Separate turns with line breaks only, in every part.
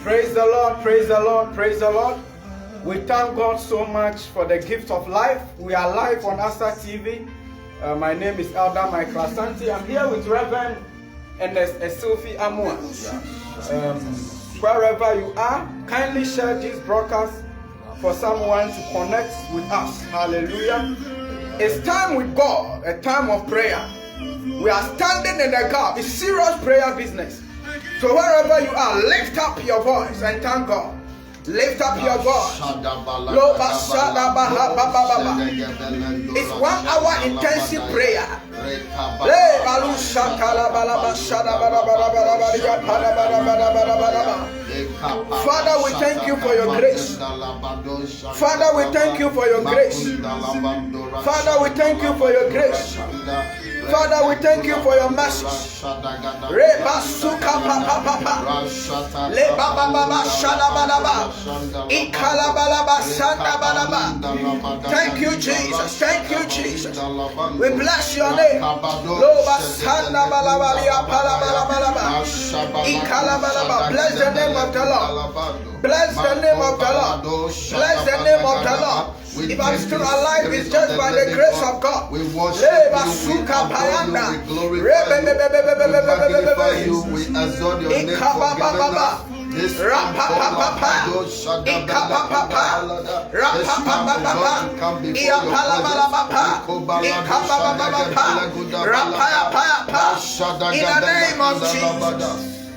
Praise the Lord, praise the Lord, praise the Lord. We thank God so much for the gift of life. We are live on ASA TV. My name is Elder Michael Asante. I'm here with Reverend Ernest Essilfie. Wherever you are, kindly share this broadcast for someone to connect with us. Hallelujah. It's time with God, a time of prayer. We are standing in the gap. It's serious prayer business. So wherever you are, lift up your voice and thank God. Lift up your voice. It's 1 hour intensive prayer. Father, we thank you for your grace. Father, we thank you for your grace. Father, we thank you for your grace. Father, we thank you for your mercy. Thank you, Jesus. Thank you, Jesus. We bless your name. Bless the name of the Lord. Bless the name of the Lord. Bless the name of the Lord. If I'm still alive, it's just by the grace of God.
We worship you, we glorify you, we exalt your name for giving us this time to come before your
presence. In the name of Jesus,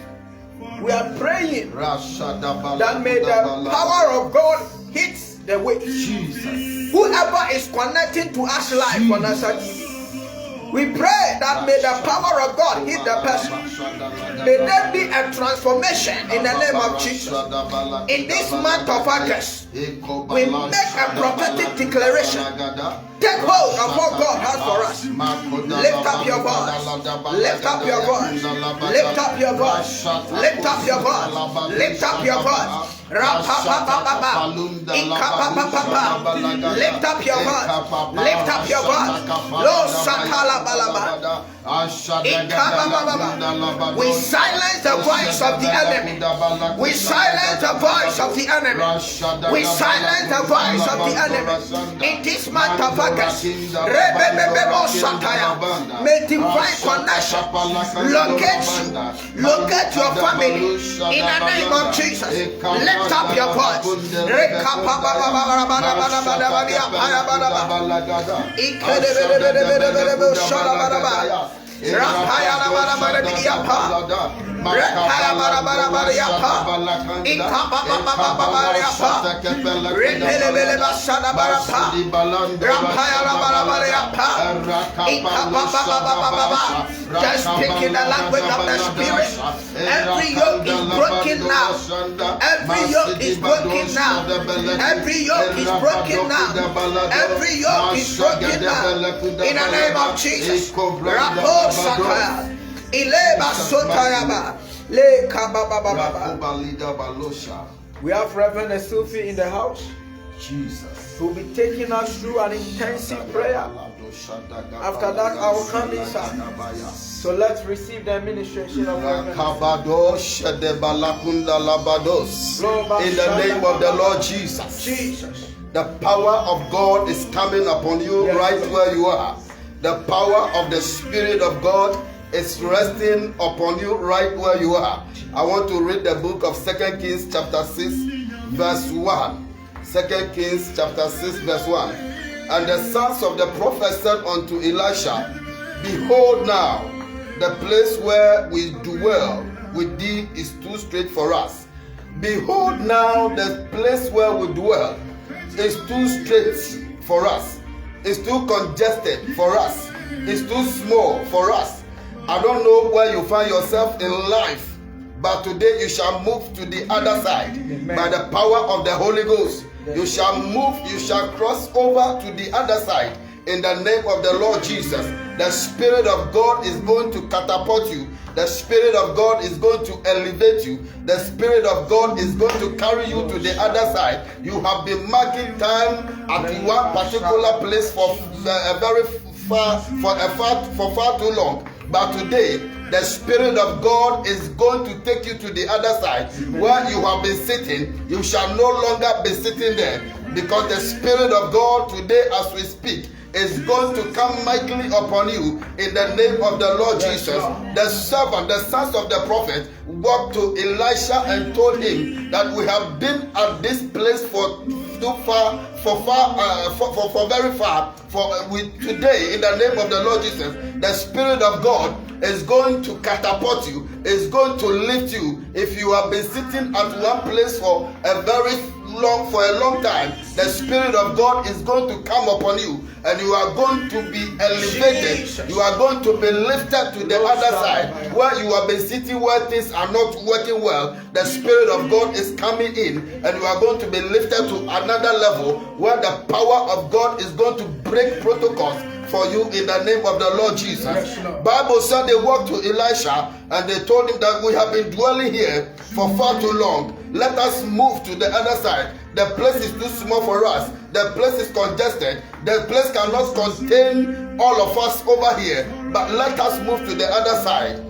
we are praying that may the power of God hit the way. Jesus. Whoever is connecting to us live on Asante TV, we pray that may the power of God hit the person. May there be a transformation in the name of Jesus. In this month of August, we make a prophetic declaration. Take hold of what God has for us. Lift up your voice. Lift up your voice. Lift up your voice. Lift up your voice. Lift up your voice. Lift up your voice. Lift up your voice. Lo sakala balaba. We silence the voice of the enemy. We silence the voice of the enemy. We silence the voice of the enemy. In this month of August, may divine connection locate you, locate your family. In the name of Jesus, lift up your voice. Just speak in the language of the Spirit. Every yoke is broken now. Every yoke is broken now. Every yoke is broken now. Every yoke is broken now. In the name of Jesus. Rapo Sakaya. Ileba Sotayaba. Le Kabababa. We have Reverend Essilfie in the house. Jesus. Who will be taking us through an intensive prayer. After that, I will come inside. So let's receive the administration of Reverend.
In the name of the Lord Jesus.
Jesus.
The power of God is coming upon you right where you are. The power of the Spirit of God is resting upon you right where you are. I want to read the book of 2 Kings chapter 6 verse 1. 2 Kings chapter 6 verse 1. And the sons of the prophet said unto Elisha, Behold now, the place where we dwell with thee is too straight for us. Behold now, the place where we dwell is too straight for us. It's too congested for us. It's too small for us. I don't know where you find yourself in life, but today you shall move to the other side. Amen. By the power of the Holy Ghost. You shall move, you shall cross over to the other side in the name of the Lord Jesus. The Spirit of God is going to catapult you. The Spirit of God is going to elevate you. The Spirit of God is going to carry you to the other side. You have been marking time at one particular place for far too long. But today, the Spirit of God is going to take you to the other side. Where you have been sitting, you shall no longer be sitting there. Because the Spirit of God today as we speak is going to come mightily upon you in the name of the Lord Jesus. The servant, the sons of the prophet, walked to Elisha and told him that we have been at this place for very far. Today, in the name of the Lord Jesus, the Spirit of God is going to catapult you, is going to lift you. If you have been sitting at one place for a long time, the Spirit of God is going to come upon you, and you are going to be elevated. You are going to be lifted to the other side. Where you have been sitting where things are not working well, the Spirit of God is coming in, and you are going to be lifted to another level where the power of God is going to break protocols for you in the name of the Lord Jesus. Bible said they walked to Elisha and they told him that we have been dwelling here for far too long. Let us move to the other side. The place is too small for us. The place is congested. The place cannot contain all of us over here. But let us move to the other side.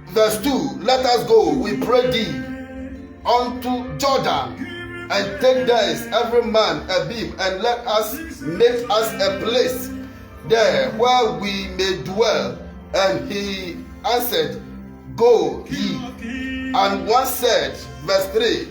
Verse 2, let us go, we pray thee, unto Jordan, and take thence every man a beam, and let us make us a place there where we may dwell. And he answered, go ye. And one said, verse 3,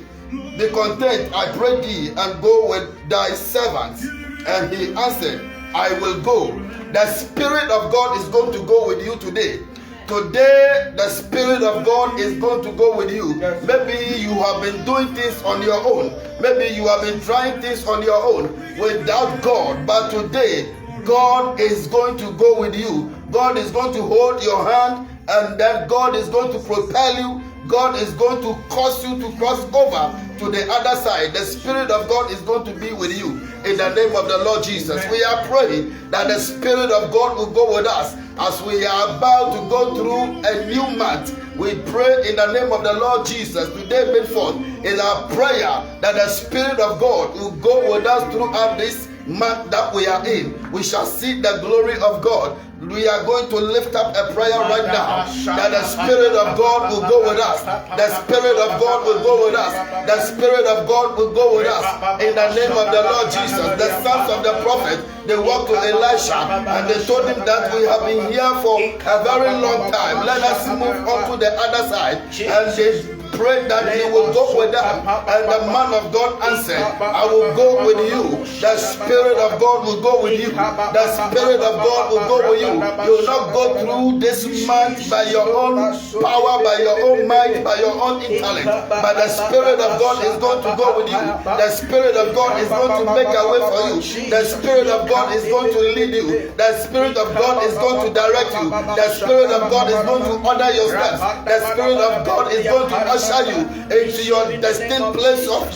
be content, I pray thee, and go with thy servants. And he answered, I will go. The Spirit of God is going to go with you today. Today, the Spirit of God is going to go with you. Maybe you have been doing things on your own. Maybe you have been trying things on your own without God. But today, God is going to go with you. God is going to hold your hand, and then God is going to propel you. God is going to cause you to cross over to the other side. The Spirit of God is going to be with you in the name of the Lord Jesus. We are praying that the Spirit of God will go with us as we are about to go through a new month. We pray in the name of the Lord Jesus. Today, May 4th, is our prayer that the Spirit of God will go with us throughout this month that we are in. We shall see the glory of God. We are going to lift up a prayer right now that the Spirit of God will go with us. The Spirit of God will go with us. The Spirit of God will go with us in the name of the Lord Jesus. The sons of the prophet, they walked to Elisha and they told him that we have been here for a very long time. Let us move on to the other side. And they prayed that he will go with them. And the man of God answered, I will go with you. The Spirit of God will go with you. The Spirit of God will go with you. You will not go through this month by your own power, by your own might, by your own intellect. But the Spirit of God is going to go with you. The Spirit of God is going to make a way for you. The Spirit of God is going to lead you. The Spirit of God is going to direct you. The Spirit of God is going to order your steps. The Spirit of God is going to usher you into your destined place of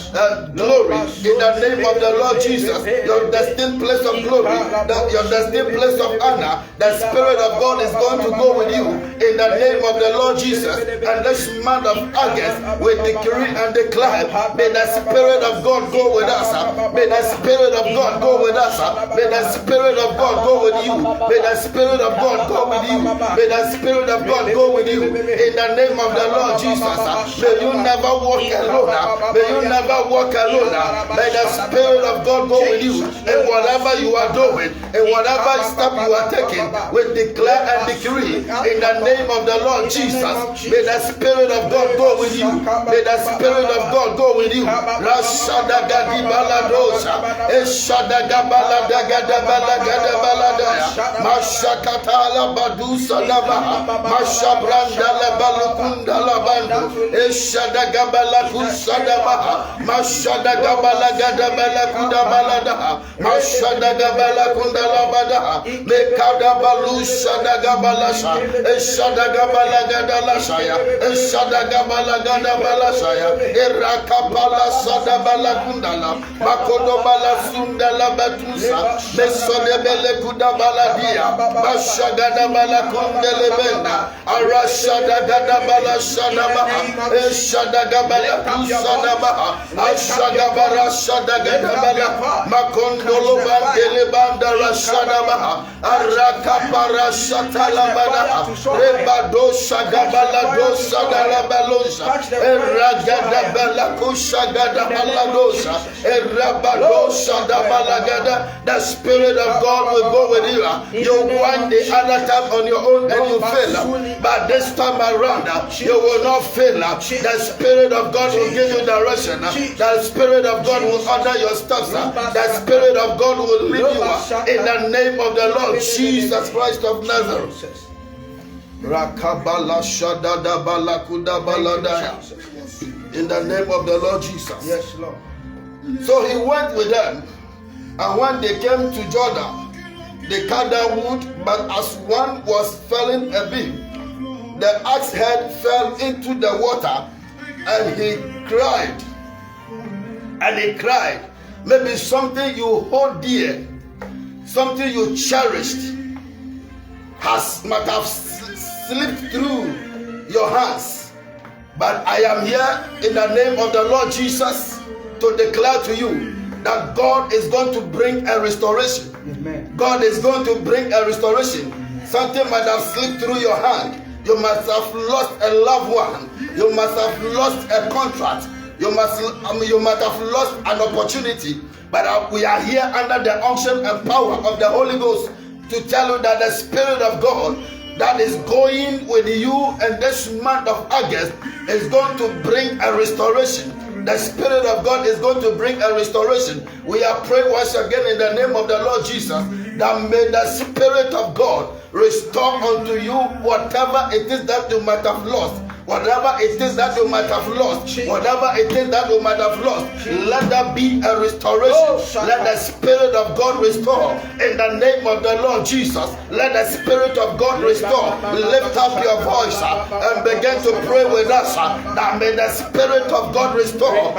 glory. In the name of the Lord Jesus, your destined place of glory, your destined place of honor. The Spirit of God is going to go with you in the name of the Lord Jesus. And this month of August, we decree and declare, may the Spirit of God go with us. May the Spirit of God go with us. May the Spirit of God go with you. May the Spirit of God go with you. May the Spirit of God go with you in the name of the Lord Jesus. May you never walk alone. May you never walk alone. May the Spirit of God go with you in whatever you are doing, in whatever step you are taking. We declare and decree in the name of the Lord Jesus. May the Spirit of God go with you. May the Spirit of God go with you. Rashada gadi baladosa, eshada gabala dagada balagada baladaya, mashakatala badusa laba, mashabranda la balukunda la bando, eshada gabala kusada baha, mashada gabala gada balakuda balada, mashada gabala kunda la bada, mekada balusha dagabalasha, eshada gabala gada lashaya, eshada gabala gada balasaya, erakapala sada balakundala, makodo balasunda la batusa, mesode bele kuda baladia, mashagada balakundele benda, arashada gada balashada baha, Eshadagabala Kusadabaha, Ashagabara Shadagadabala, Makondolo Bandele Bandara Shadabaha, Arakapara Shatalabada, Rebado Shagabala Dosadalabalosha, Eragadabala Kushagadabaladosha, Erabado Shadabalagada. The Spirit of God will go with you. You won the other time on your own and you fail. But this time around, you will not fail. The Spirit of God will give you direction. The Spirit of God will order your steps. The Spirit of God will lead you in the name of the Lord Jesus Christ of Nazareth. In the name of the Lord Jesus.
Yes, Lord.
So he went with them, and when they came to Jordan, they cut down wood, but as one was felling a beam, the axe head fell into the water, and he cried. And he cried. Maybe something you hold dear, something you cherished, might have slipped through your hands. But I am here in the name of the Lord Jesus to declare to you that God is going to bring a restoration.
Amen.
God is going to bring a restoration. Something might have slipped through your hand. You must have lost a loved one. You must have lost a contract. You might have lost an opportunity. But we are here under the unction and power of the Holy Ghost to tell you that the Spirit of God that is going with you in this month of August is going to bring a restoration. The Spirit of God is going to bring a restoration. We are praying once again in the name of the Lord Jesus that may the Spirit of God restore unto you whatever it is that you might have lost. Whatever it is that you might have lost, whatever it is that you might have lost, let there be a restoration. Let the Spirit of God restore in the name of the Lord Jesus. Let the Spirit of God restore. Lift up your voice and begin to pray with us that may the Spirit of God restore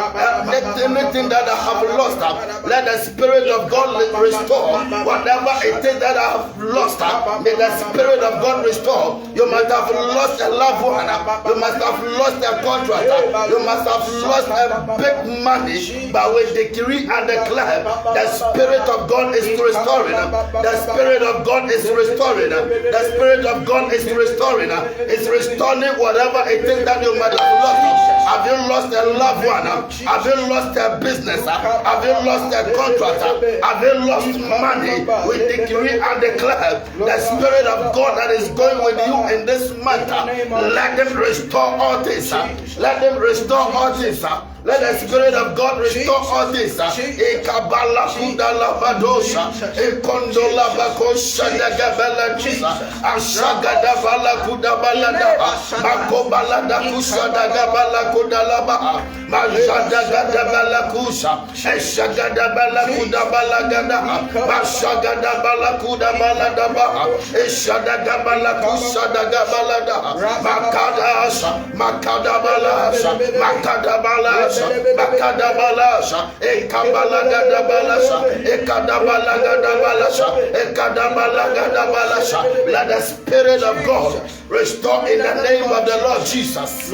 anything that I have lost. Let the Spirit of God restore whatever it is that I have lost. May the Spirit of God restore. You might have lost a loved one. You must have lost a contract. You must have lost a big money. But we decree and declare the Spirit of God is restoring. The Spirit of God is restoring. The Spirit of God is restoring. It's restoring whatever it is that you might have lost. Have you lost a loved one? Have you lost a business? Have you lost a contract? Have you lost money? We decree and declare the Spirit of God that is going with you in this matter. Let them restore all things. Let them restore all things. Let the Spirit of God restore all things. Ekabala kudala badosha, ekondola bakosha dagabala kisa, ashagada bala kudabala da, makobala da kusha dagabala kudala ba, majada gadabala kusha, eshagada bala kudabala gada, mashagada bala kudabala da ba, eshagada bala kusha dagabala da, makadasha, makadabala, makadabala. Makadabalasha, Ekabalagadabalasha, Ekadabalagadabalasha, Ekadabalagadabalasha. Let the Spirit of God restore in the name of the Lord Jesus.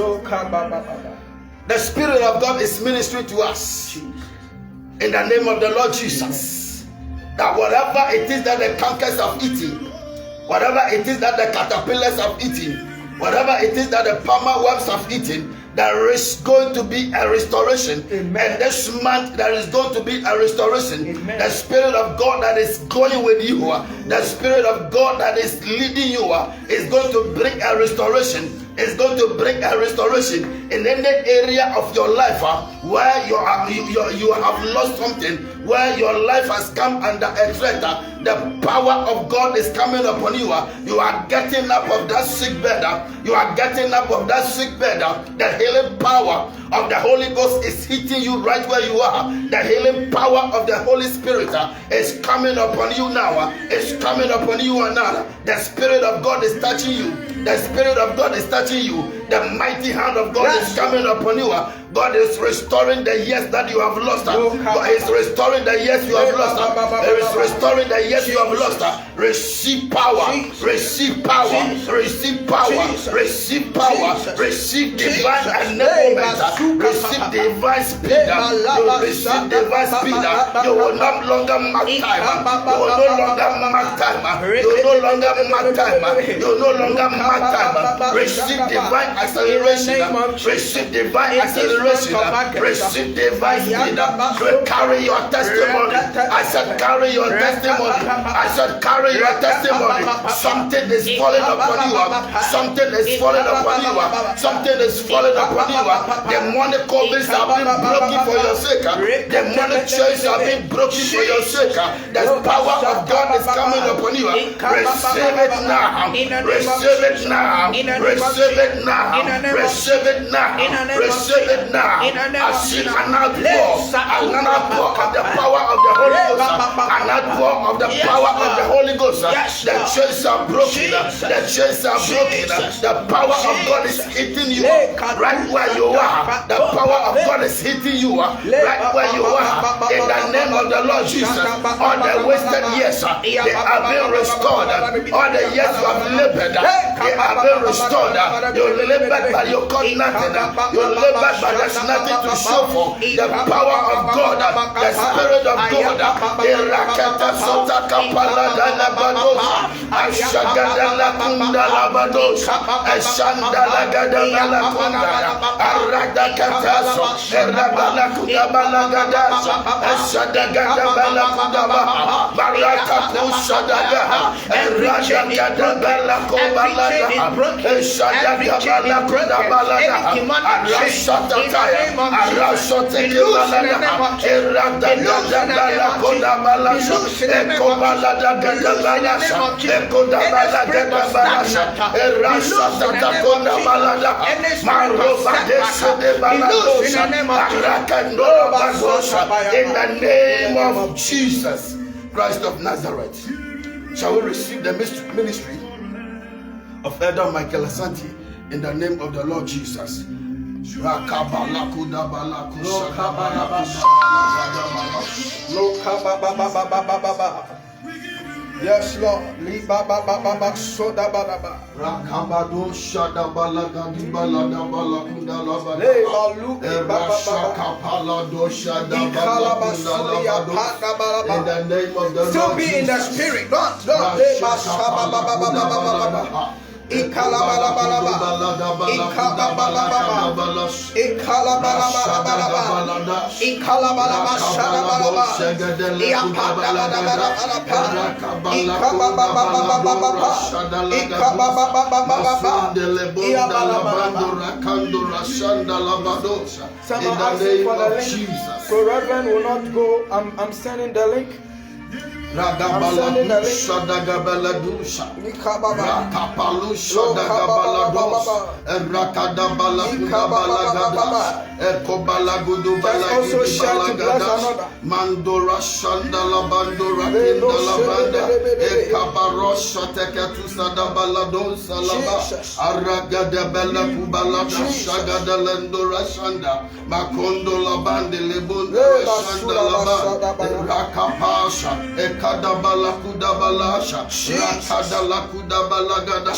The Spirit of God is ministering to us in the name of the Lord Jesus. That whatever it is that the cankers have eaten, whatever it is that the caterpillars have eaten, whatever it is that the palmer worms have eaten, there is going to be a restoration. Amen. And this month there is going to be a restoration. Amen. The Spirit of God that is going with you, the Spirit of God that is leading you is going to bring a restoration. Is going to bring a restoration in any area of your life where you have lost something, where your life has come under a threat. The power of God is coming upon you. You are getting up of that sick bed. You are getting up of that sick bed. The healing power of the Holy Ghost is hitting you right where you are. The healing power of the Holy Spirit is coming upon you now. It's coming upon you now. The Spirit of God is touching you. The Spirit of God is touching you. The mighty hand of God is coming upon you. God is restoring the years that you have lost. God is restoring the years you have lost. He is restoring the years you have lost. Receive power. Receive power. Receive power. Receive power. Receive divine enablement. Receive divine speed. You receive divine speed. You will no longer mark time. You will no longer mark time. You will no longer mark time. You will no longer mark time. Receive divine acceleration. Receive divine acceleration. Receive divine speed. Carry your testimony. I said carry your testimony. I said carry your testimony. Something is falling upon you. Something is falling upon you. Something is falling upon you. Demonic covers have been broken for your sake. Demonic chains have been broken for your sake. The power of God is coming upon you. Receive it now. Receive it now. Receive it now. Receive it now. Receive it now. I see an outpour of the power of the Holy Ghost. An outpour of the power of the Holy Ghost. The chains are broken. The chains are broken. The power of God is hitting you right where you are. The power of God is hitting you right where you are. In the name of the Lord Jesus, all the wasted years they have been restored. All the years you have labored, they have been restored. You labored but you got nothing. You labored but there's nothing to show for. The power of God, the Spirit of God. Irakata sota kapala dana badosa. Ashagada kunda labadosa. Ashandala gada kunda. Arada kataso. Erabala kunda balagadasa. Ashadagada kunda baha. Baraka kushadaga. Erada gada balakobalada. Ashadagada kunda balada. Arashata kaya. Arashota kebalada. Erada gada balakoda balasha. Ekobalada gada balasha. Ekoda balada balasha. Erashata takonda balada. Maroba deshe de baladosha. Arakandora badosha. In the name of Jesus Christ of Nazareth, shall we receive the ministry of Elder Michael Asante in the name of the Lord Jesus.
Yes, Lord. Liba baba baba soda baba.
Rakabado shada balaga di balada balakunda laba.
Leba luki baba
Kapala do shada balakunda. In the name of the Lord.
Still be in the spirit. Don't. Leba shaba baba. Ikalabalaba. Some are asking for the link. So Reverend will not go. I'm sending the link.
Ragabaladusha dagabaladusha Rakapalusha dagabaladusha Rakadabalagudabalagadus Ekobalagudubalagadus Mandora Shandala Bandura Kindala Banda Ekabarosha Teketusa Dabaladosa Laba Aragadabella Kubalada Shagadalendura Shanda Makondo Labande Lebunda Shanda Laba Rakapasha Ekadabala Kudabalasha Rakadala Kudabalagada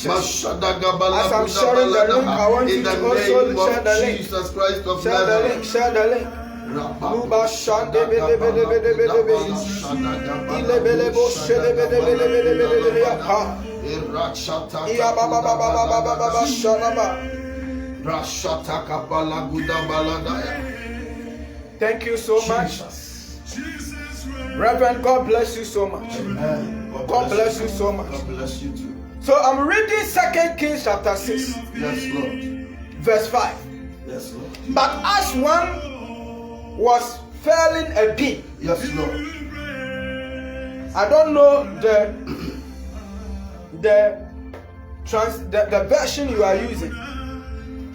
Mashadagabala Kudabalada in the name of Jesus Christ of Nazareth.
Share the link. Luba Shande Thank you so much. Reverend, God bless you so much.
Amen.
God bless you so much.
God bless you too.
So I'm reading 2 Kings chapter 6.
Yes, Lord.
Verse 5.
Yes, Lord.
But as one was felling a pin.
Yes, Lord.
I don't know the version you are using.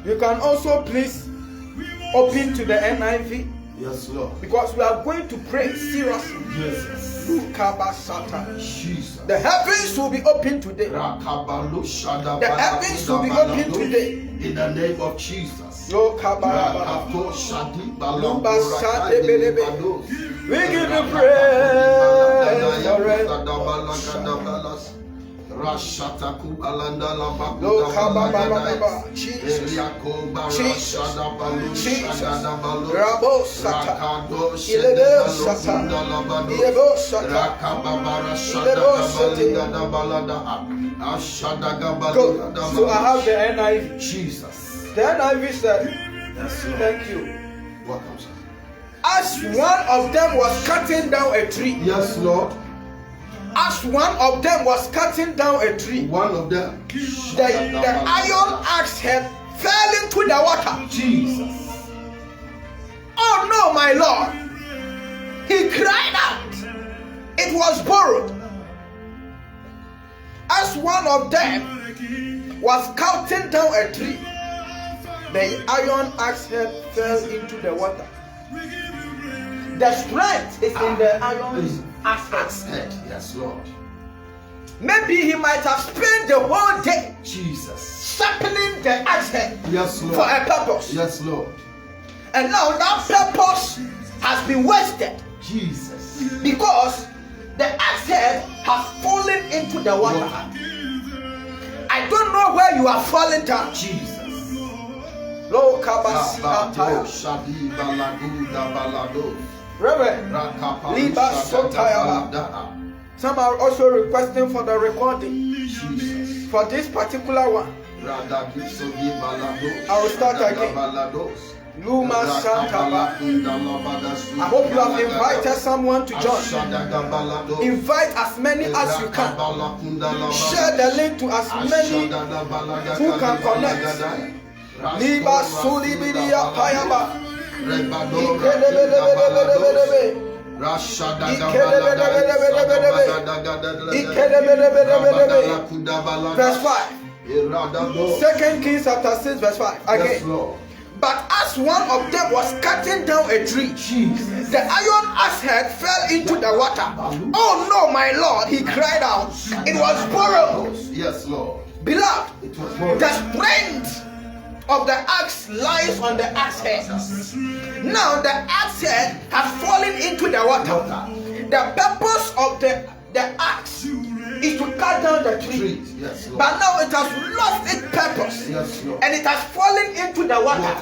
You can also please open to the NIV.
Yes, Lord.
Because we are going to pray seriously.
Jesus.
Jesus. The heavens will be open today. The heavens will be open today.
In the name of Jesus.
We give you praise for
Rashata kubalanda la
bakuda Jesus. So I have the NIV.
Jesus.
The NIV said, thank you.
Welcome, sir.
As one of them was cutting down a tree.
Yes, Lord.
As one of them was cutting down a tree,
one of them,
the iron axe head fell into the water.
Jesus.
Oh no, my Lord. He cried out. It was borrowed. As one of them was cutting down a tree, the iron axe head fell into the water. The strength is in the iron axe head.
Yes, Lord.
Maybe he might have spent the whole day,
Jesus,
sharpening the axe head.
Yes, Lord.
For a purpose.
Yes, Lord.
And now that purpose has been wasted.
Jesus.
Because the axe head has fallen into the water. I don't know where you are falling down.
Jesus.
Reverend, some are also requesting for the recording.
Jesus.
For this particular one, I will start again. Luma Santa. I hope you have invited someone to join. Invite as many as you can. Share the link to as many who can connect. Liba Sulibidia Payaba. Verse 5. 2 Kings chapter 6 verse 5. Again.
Yes,
but as one of them was cutting down a tree,
Jesus,
the iron axe head fell into the water. Oh no, my Lord, he cried out. It was borrowed.
Yes, Lord.
Beloved,
it was borrowed.
The strength of the axe lies on the axe head. Now the axe head has fallen into the water. The purpose of the axe is to cut down the tree.
Yes,
but now it has lost its purpose.
Yes,
and it has fallen into the water.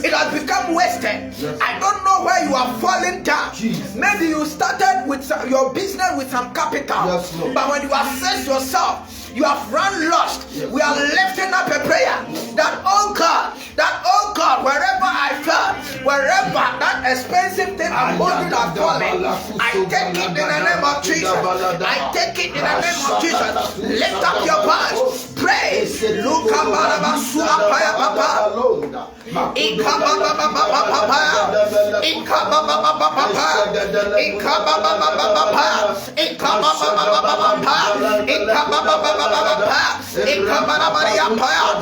It has become wasted.
Yes,
I don't know where you are falling down.
Jesus.
Maybe you started with your business with some capital.
Yes,
but when you assess yourself, you have run lost. Yes. We are lifting up a prayer that oh God, wherever I fell, wherever that expensive thing I'm holding has fallen, I take it in the name of Jesus. I take it in the name of Jesus. Lift up your voice. Pray. Luka baraba suha paya papa. Ika baba baba papa. Ika baba baba papa. Ika baba baba papa. Ika baba baba papa. Ika baba baba papa. Ika baba maria paya.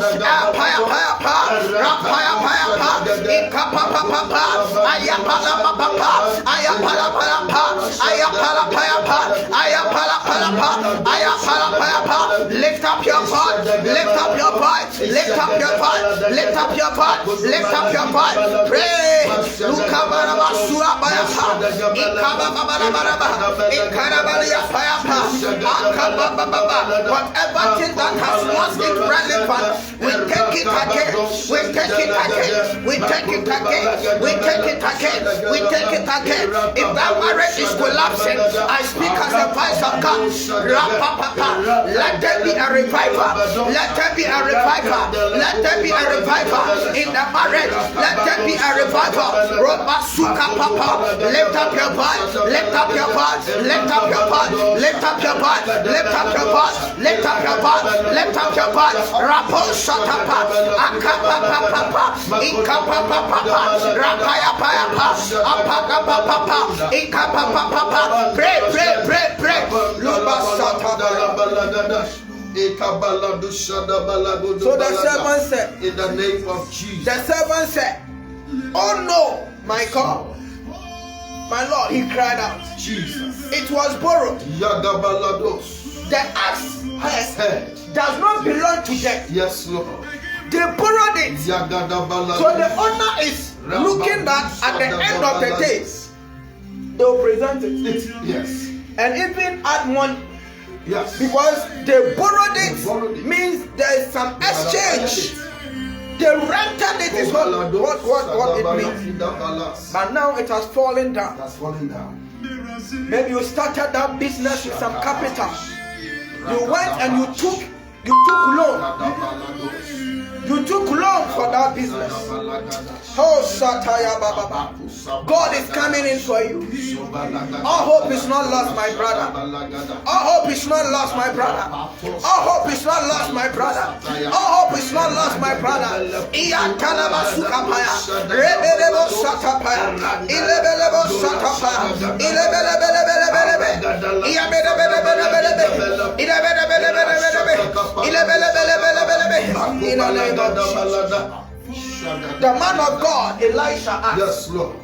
Paya paya pa. Rapaya paya pa. Ika papa papa. Ayapala papa. Ayapala paya pa. Ayapala paya pa. Ayapala paya pa. Ayapala paya pa. Lift up your voice. Lift up your voice. Lift up your voice. Lift up your voice. Lift up your voice. Pray. Lukabaraba surabaya pa. Ikababaraba. Ikarabalia paya pa. Akabababa. Whatever thing that has lost its relevance, we take it again. We take it again. We take it again. We take it again. We take it again. If that marriage is collapsing, I speak as a voice of God. Rapapapa. Let there be a revival. Let there be a revival. Let there be a revival in the marriage. Let there be a revival. Roma suka papa. Lift up your voice. Lift up your voice. Lift up your voice. Lift up your voice. Lift up your voice. Lift up your voice. Lift up your voice. Rapo shatapa. Akapa papa. Ikapa papa. Rapaya papa. Apaka papa. Ikapa papa. Pray, pray, pray, pray. Luba shatapa. So the servant said,
in the name of Jesus.
The servant said, oh no, my God, My Lord, he cried out.
Jesus.
It was borrowed.
Yagabalados.
The axe head does not belong to them.
Yes, Lord.
They borrowed it.
Yagadabalados.
So the owner is looking that at the end of the day, they will present it.
Yes.
And even add money.
Yes.
Because they borrowed it, means there is some exchange. They rented it is what it means. But now it has fallen down.
It has fallen down.
Maybe you started that business with some capital. You went and you took loan. You took loan for that business. Oh, Sataya Baba. God is coming in for you. All hope is not lost, my brother. All hope is not lost, my brother. All hope is not lost, my brother. All hope is not lost, my brother. Iyantanaba sukapaya. Rebelebo satapaya. Ilebelebo satapaya. Ilebelebelebelebelebe. Iyabelebelebelebelebe. Ilebelebelebelebelebe. Ilebelebelebelebelebe. In the name of Jesus. The man of God, Elisha asked,
yes, Lord.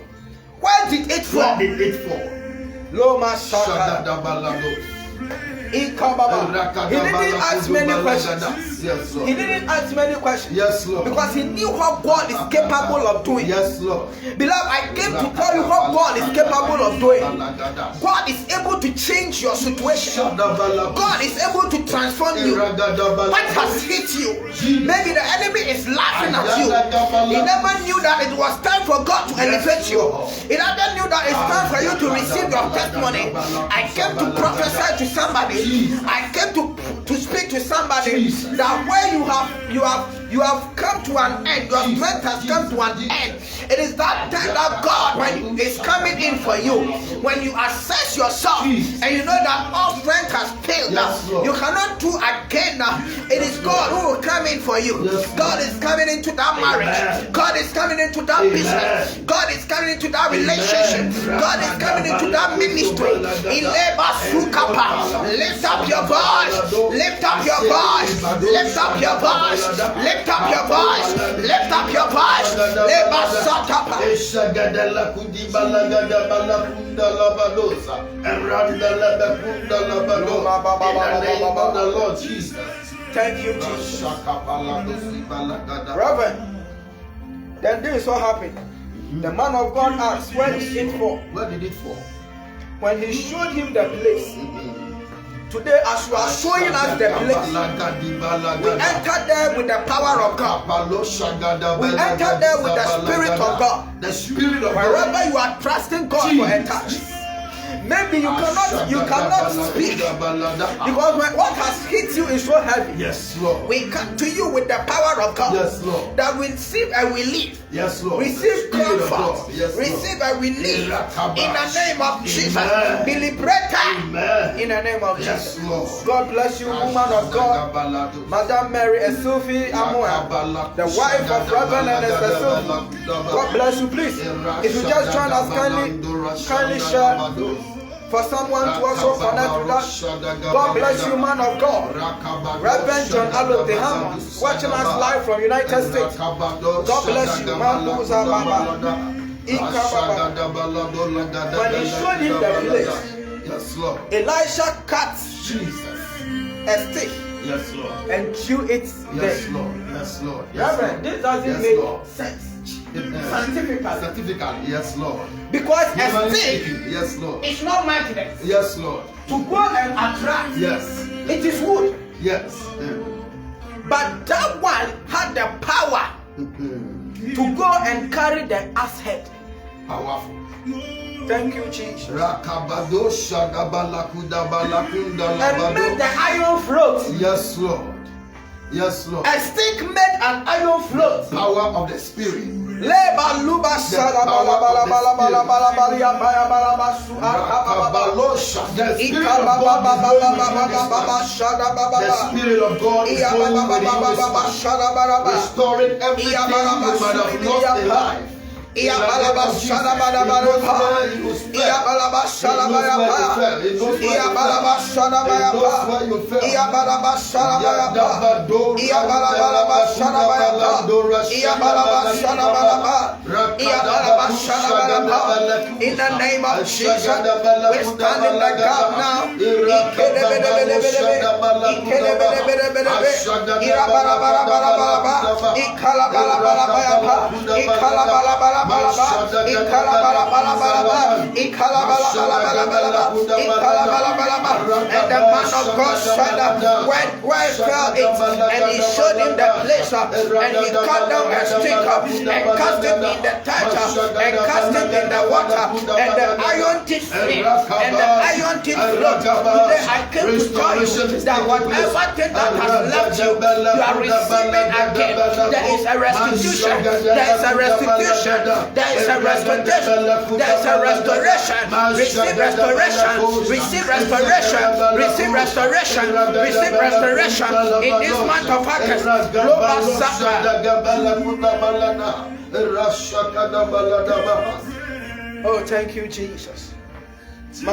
Where did it fall?
Where did it fall?
Loma Shaka. He didn't ask many questions.
Yes, Lord.
He didn't ask many questions.
Yes, Lord.
Because he knew what God is capable of doing.
Yes, Lord.
Beloved, I came to tell you what God is capable of doing. God is able to change your situation. God is able to transform you. What has hit you? Maybe the enemy is laughing at you. He never knew that it was time for God to elevate you. He never knew that it's time for you to receive your testimony. I came to prophesy to somebody. I came to speak to somebody that where you have come to an end, your strength has come to an end. It is that time that God, when is coming in for you, when you assess yourself and you know that all strength has failed, you cannot do again now. It is God who will come in for you. God is coming into that marriage. God is coming into that business. God is coming into that relationship. God is coming into that ministry. Lift up your voice. Lift up your voice. Lift up your voice. Lift up your voice. Lift up your voice. Thank you, Jesus. Reverend, then this is what happened. The man of God asked, where did it fall?
Where did it fall?
When he showed him the place. Today, as you are showing us the place, we enter there with the power of God. We enter there with the Spirit of God.
The Spirit of God.
Wherever you are trusting God for a touch. Maybe you cannot speak because what has hit you is so heavy.
Yes, Lord.
We come to you with the power of God.
Yes, Lord.
That we receive and we live.
Yes, Lord.
Receive comfort.
Yes,
receive and we live. In the name of Jesus.
Amen.
Be liberated.
Amen.
In the name of
yes,
Jesus.
Lord.
God bless you, woman of God. Madam Mary Essilfie Amua, the wife of Reverend Ernest Essilfie. God bless you, please. If you just join us, kindly share. For someone to also connect with us. God bless you, man of God. Reverend John Aloteham, watching us live from United States. God bless you, man. When he showed him the place,
yes, Lord.
Elisha cut a stick.
Yes, Lord.
And chew it there.
Yes, Lord. Yes, Lord. Yes,
Reverend, this doesn't make sense. Scientifically,
yes, Lord.
Because a stick,
yes, Lord,
it's not magnet.
Yes, Lord.
To go and attract,
yes,
it is wood.
Yes.
But that one had the power to go and carry the ass head.
Powerful.
Thank you, Jesus. And
made
made the iron float.
Yes, Lord. Yes, Lord.
A stick made an iron float.
Power of the Spirit.
The power
the Spirit of God is flowing within you, restoring everything you might have lost in life.
In the name of Jesus, we stand in the gap now. And the man of God said where fell it, and he showed him the place, and he cut down a stick and cast it in the thatcher, and cast it in the water, and the iron teeth flame, and the iron teeth float. Today I came to tell you that whatever thing that has left you, you are receiving again. There is a restitution. There is a restitution. There is a restoration. There is a restoration. Receive restoration. Receive restoration. Receive restoration. Receive restoration in this month of August. Oh, thank you, Jesus. And the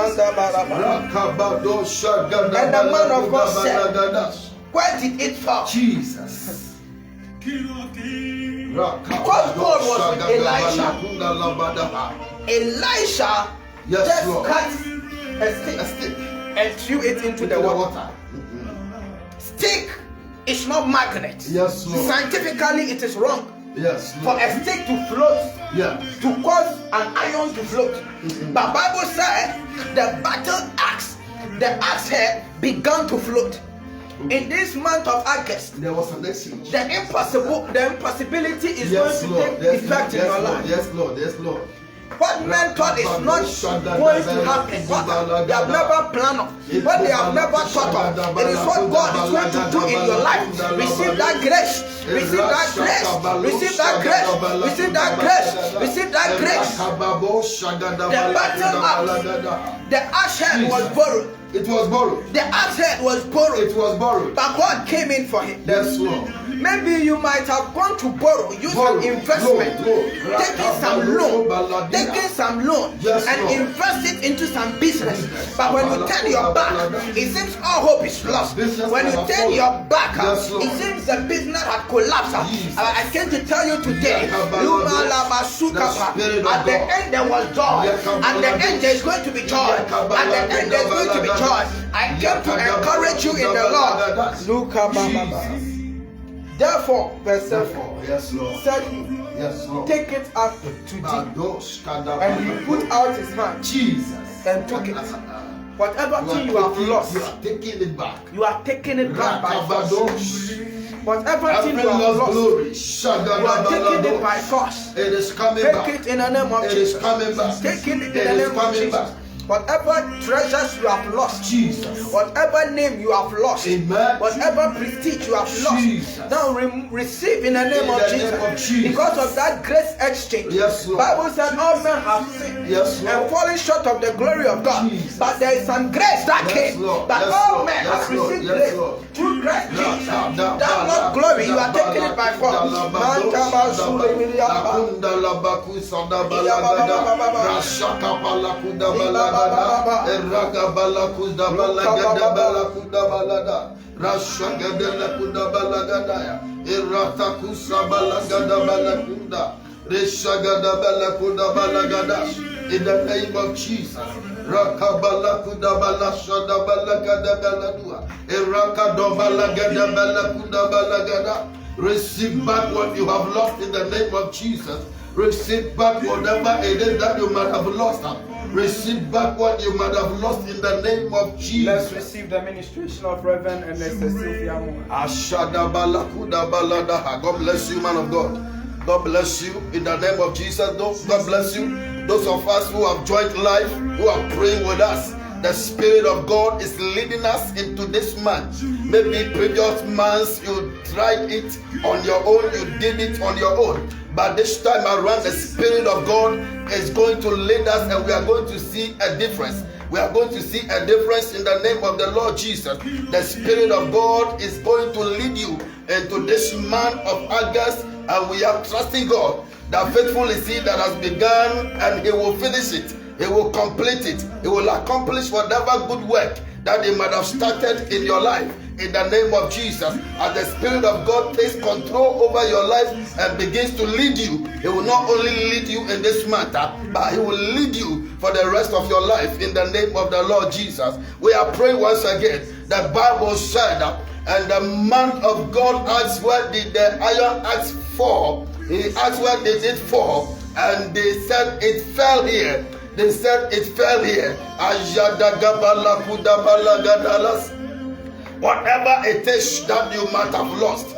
man of God said, where did it fall?
Jesus.
Because God was with Elisha. Elisha just cut a stick and threw it into the water. Stick is not magnet.
Yes, Lord.
Scientifically, it is wrong.
Yes,
for a stick to float, to cause an iron to float. But Bible said the battle axe, the axe head began to float. In this month of August,
there was an exchange.
The impossibility is going to take effect in your life.
Yes, Lord. Yes, Lord.
What men thought is not going to happen, what they have never planned of, what they have never thought of, it is what God is going to do in your life. Receive that grace. Receive that grace. Receive that grace. Receive that grace. Receive that grace. The battle axe, the axe head was borrowed.
It was borrowed.
The axe head was borrowed.
It was borrowed.
But God came in for him.
Yes, Lord.
Maybe you might have gone to borrow, use an investment, taking some loan,
yes,
and
Lord.
invest it into some business. But when you turn your back, it seems all hope is lost. When you turn your back, it seems the business had collapsed. I came to tell you today, at the end there was joy. At the end there is going to be joy. At the end there is going to be joy. I came to encourage you in the Lord. Therefore, verse 7 said, take it up to deep. And he put out his hand and took it. Whatever thing you have lost,
you are taking it back.
You are taking it back by force. Whatever thing you have lost, you are taking it by force.
It is coming back.
Take it in the name of Jesus.
It is coming back.
Take it in the name of Jesus. Whatever treasures you have lost,
Jesus.
Whatever name you have lost,
Amen.
Whatever prestige you have lost,
Jesus.
now receive in the name of Jesus. Because of that grace exchange.
Yes, Lord.
Bible said all men have sinned and fallen short of the glory of God.
Jesus.
But there is some grace that came.
Lord.
But all men have received grace through Christ Jesus. That Lord glory, you are taking it by force.
Raga balakuda balagada balakuda balada rashagada lakuda balagada irata kusa balagada balakunda reshagada balakuda balagada in the name of Jesus. Rakabalakuda balashada balagada baladua irakado balagada balakuda balagada. Receive back what you have lost in the name of Jesus. Receive back whatever it is that you might have lost. Receive back what you might have lost in the name of Jesus.
Let's receive the ministration of Reverend Ernest Essilfie.
God bless you, man of God. God bless you in the name of Jesus. God bless you. Those of us who have joined life, who are praying with us. The Spirit of God is leading us into this month. Maybe previous months you tried it on your own, you did it on your own. But this time around, the Spirit of God is going to lead us and we are going to see a difference. We are going to see a difference in the name of the Lord Jesus. The Spirit of God is going to lead you into this month of August, and we are trusting God that faithful is He that has begun and He will finish it. He will complete it. He will accomplish whatever good work that He might have started in your life. in the name of Jesus. As the Spirit of God takes control over your life and begins to lead you, He will not only lead you in this matter, but He will lead you for the rest of your life in the name of the Lord Jesus. We are praying once again. The Bible said that, and the man of God asked, where did the iron axe fall? He asked, where did it fall? And they said, it fell here. They said, it fell here. Whatever it is that you might have lost,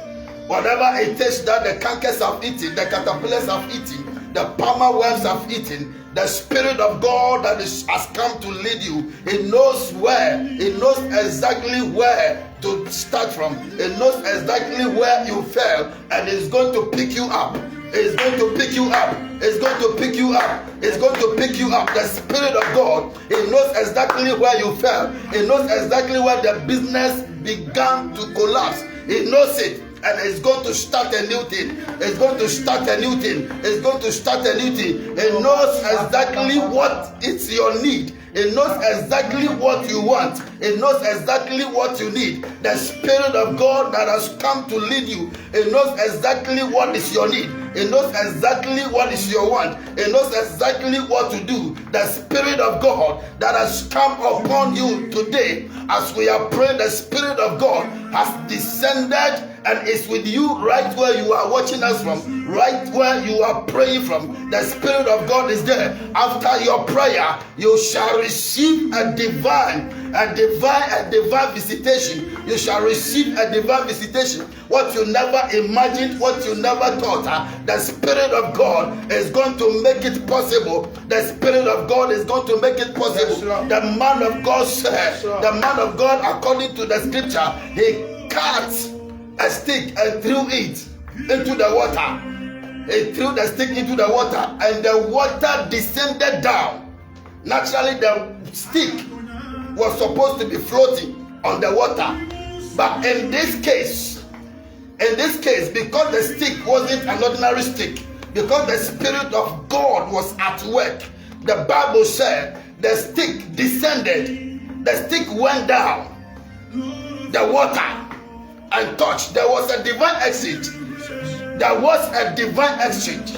whatever it is that the cankers have eaten, the caterpillars have eaten, the palmer worms have eaten, the Spirit of God that has come to lead you. He knows where. He knows exactly where to start from. He knows exactly where you fell, and He's going to pick you up. He's going to pick you up. He's going to pick you up. He's going to pick you up. The Spirit of God, He knows exactly where you fell. He knows exactly where the business began to collapse. He knows it. And it's going to start a new thing. It's going to start a new thing. It's going to start a new thing. It knows exactly what is your need. It knows exactly what you want. It knows exactly what you need. The Spirit of God that has come to lead you, it knows exactly what is your need. It knows exactly what is your want. It knows exactly what to do. The Spirit of God that has come upon you today, as we are praying, the Spirit of God has descended and is with you right where you are watching us from, right where you are praying from. The Spirit of God is there. After your prayer, you shall receive a divine visitation. You shall receive a divine visitation. What you never imagined, what you never thought, the Spirit of God is going to make it possible. The Spirit of God is going to make it possible.
Yes,
the man of God said, the man of God, according to the scripture, he cut a stick and threw it into the water. He threw the stick into the water, and the water descended down. Naturally, the stick was supposed to be floating on the water, but in this case, because the stick wasn't an ordinary stick, because the Spirit of God was at work, the Bible said the stick descended, the stick went down the water and touched. There was a divine exchange. There was a divine exchange.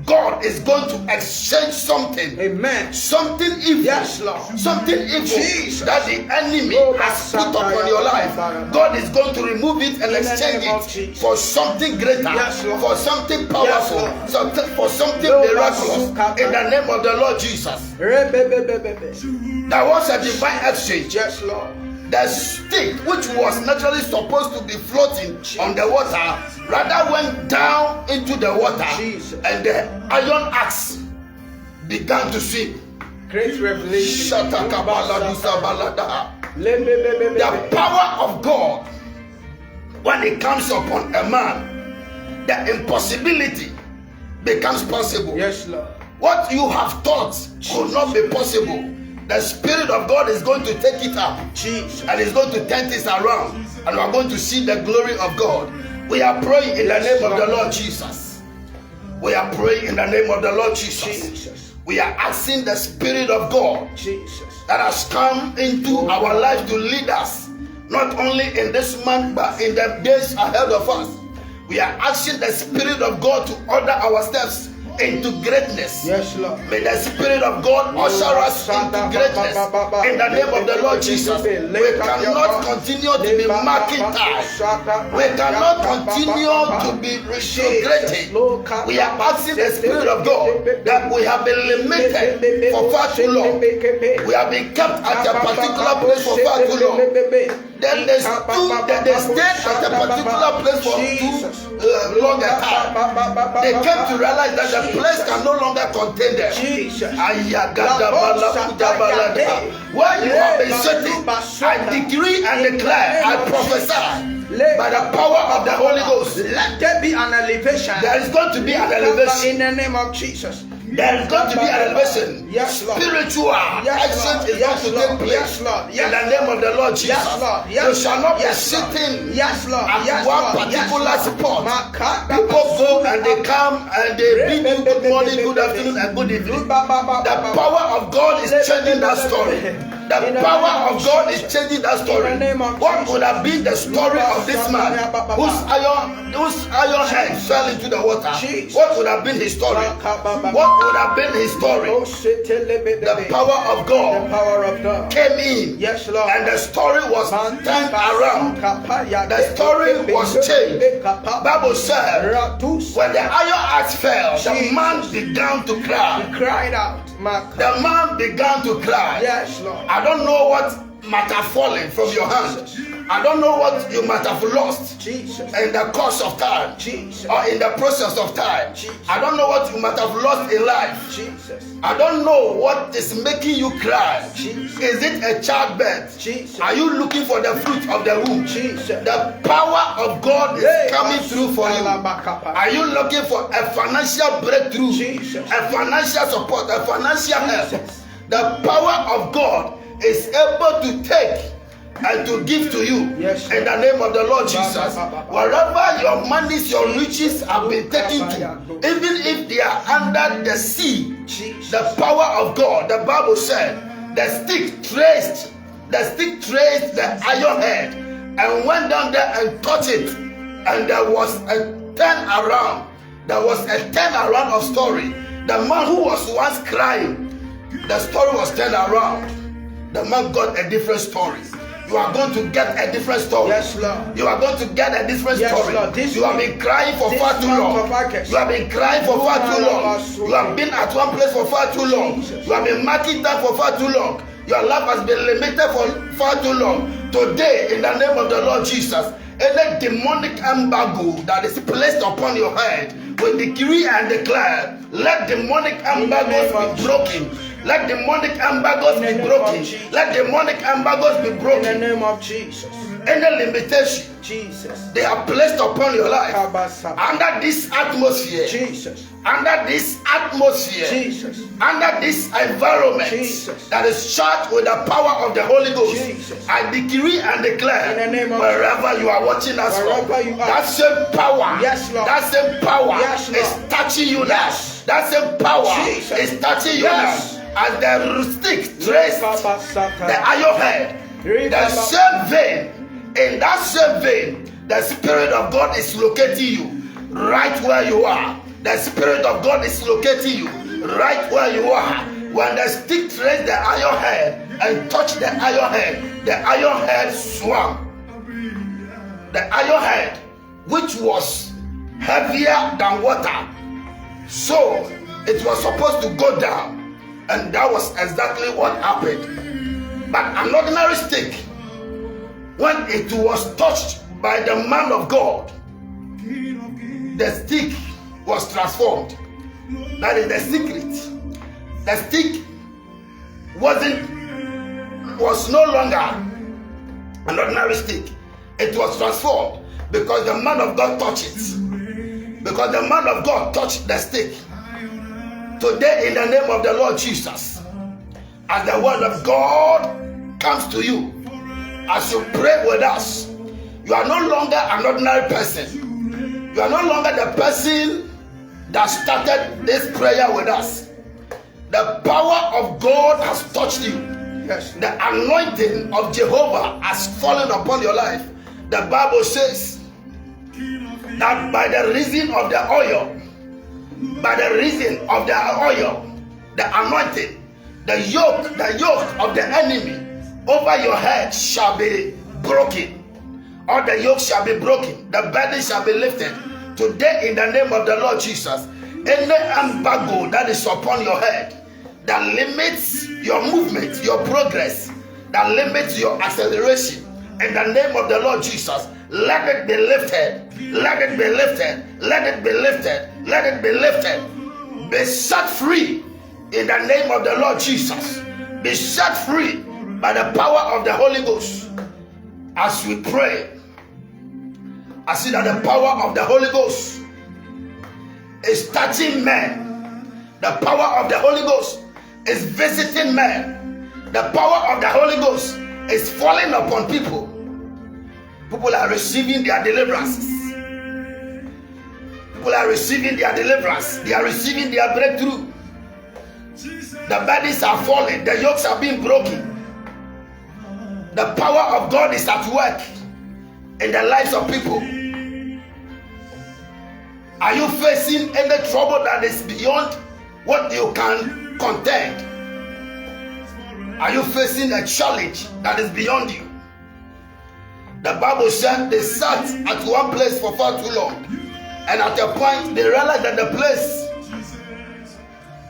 God is going to exchange something.
Amen.
Something evil.
Yes, Lord.
Something evil
Jesus.
that the enemy has put upon your life. God is going to remove it and exchange it for something greater,
yes,
for something powerful,
yes,
for something miraculous. In the name of the Lord Jesus. There was a divine exchange.
Yes, Lord.
The stick, which was naturally supposed to be floating on the water, rather went down into the water, and the iron axe began to swim.
Great revelation.
The power of God, when it comes upon a man, the impossibility becomes possible.
Yes, Lord.
What you have thought could not be possible, the Spirit of God is going to take it up, and is going to turn this around, and we are going to see the glory of God. We are praying in the name of the Lord Jesus. We are praying in the name of the Lord Jesus. We are asking the Spirit of God that has come into our life to lead us, not only in this month but in the days ahead of us. We are asking the Spirit of God to order our steps into greatness.
Yes, Lord.
May the Spirit of God usher us into greatness in the name of the Lord Jesus. We cannot continue to be marking time. We cannot continue to be retrograding. We are asking the Spirit of God that we have been limited for far too long. We have been kept at a particular place for far too long. Then they stayed at a particular place for too long a time. They came to realize that the place can no longer contain them. Where you have been sitting, I decree and declare, I prophesy by the power of the Holy Ghost.
Let there be an elevation.
There is going to be an elevation
in the name of Jesus.
There is going to be an elevation.
Yes, Lord.
Spiritual exchange is going to take place. In the name of the Lord Jesus. You shall not be sitting at one particular spot. People go and they come and they bid you good morning, good afternoon, and good evening. The power of God is changing that story. The power of God is changing that story. What would have been the story of this man whose iron head fell into the water? What would have been his story? What would have been his story? The power of God came in,
yes, Lord,
and the story was turned around. The story was changed. Bible said when the iron axe fell, the man began to cry.
He cried out.
The man began to cry.
Yes, Lord.
I don't know what might have fallen from your hand. I don't know what you might have lost in the course of time or in the process of time. I don't know what you might have lost in life. I don't know what is making you cry. Is it a childbirth? Are you looking for the fruit of the womb? The power of God is coming through for you. Are you looking for a financial breakthrough, a financial support, a financial help? The power of God is able to take and to give to you, in the name of the Lord Jesus. Wherever your monies, your riches have been taken to, even if they are under the sea, the power of God, the Bible said, the stick traced the iron head and went down there and touched it, and there was a turnaround. There was a turnaround of story. The man who was once crying, the story was turned around. The man got a different story. You are going to get a different story.
Yes, Lord.
You are going to get a different story.
Lord.
You have been crying for far too long. You have been crying for far too long. You have been at one place for far too long. You have been marking time for far too long. Your life has been limited for far too long. Today, in the name of the Lord Jesus, any demonic embargo that is placed upon your head, we decree and declare, let demonic embargoes be broken. Let demonic embargoes be broken. Let demonic embargoes be broken.
In the name of Jesus.
Any limitation they are placed upon your life under this atmosphere, under this atmosphere, under this environment that is charged with the power of the Holy Ghost, I decree and declare,
in the name of
wherever you are watching us from, that same power, that same power is touching you now. That same power is touching you now. As the stick traced the iron head, the same vein, in that same vein, the Spirit of God is locating you right where you are. The Spirit of God is locating you right where you are. When the stick traced the iron head and touched the iron head swam. The iron head, which was heavier than water, so it was supposed to go down. And that was exactly what happened. But an ordinary stick, when it was touched by the man of God, the stick was transformed. That is the secret. The stick was no longer an ordinary stick. It was transformed because the man of God touched it. Because the man of God touched the stick. Today, in the name of the Lord Jesus, as the word of God comes to you, as you pray with us, you are no longer an ordinary person. You are no longer the person that started this prayer with us. The power of God has touched you. The anointing of Jehovah has fallen upon your life. The Bible says that by the reason of the oil, the anointing, the yoke of the enemy over your head shall be broken. All the yoke shall be broken. The burden shall be lifted. Today, in the name of the Lord Jesus, any embargo that is upon your head, that limits your movement, your progress, that limits your acceleration, in the name of the Lord Jesus, let it be lifted. Let it be lifted. Let it be lifted. Let it be lifted. Be set free in the name of the Lord Jesus. Be set free by the power of the Holy Ghost. As we pray, I see that the power of the Holy Ghost is touching men. The power of the Holy Ghost is visiting men. The power of the Holy Ghost is falling upon people. People are receiving their deliverances. People are receiving their deliverance. They are receiving their breakthrough. The burdens are falling. The yokes are being broken. The power of God is at work in the lives of people. Are you facing any trouble that is beyond what you can contend? Are you facing a challenge that is beyond you? The Bible said they sat at one place for far too long, and at a point they realized that the place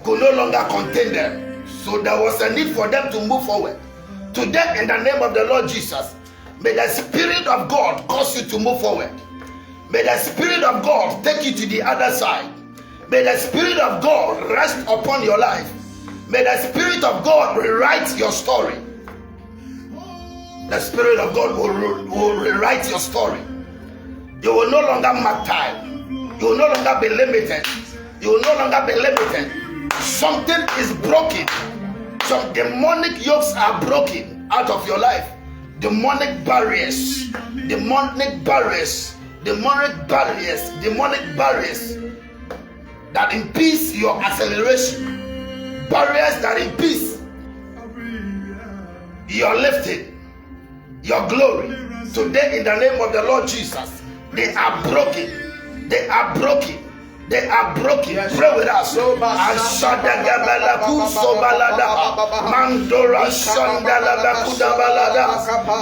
could no longer contain them. So there was a need for them to move forward. Today, in the name of the Lord Jesus, may the Spirit of God cause you to move forward. May the Spirit of God take you to the other side. May the Spirit of God rest upon your life. May the Spirit of God rewrite your story. The Spirit of God will rewrite your story. You will no longer mark time. You will no longer be limited. You will no longer be limited. Something is broken. Some demonic yokes are broken out of your life. Demonic barriers. Demonic barriers. Demonic barriers. Demonic barriers that impede your acceleration. Barriers that impede your lifting, your glory. Today, in the name of the Lord Jesus, they are broken. They are broken. They are broken. Pray with us. Mandora Shandala Bakuda Balada,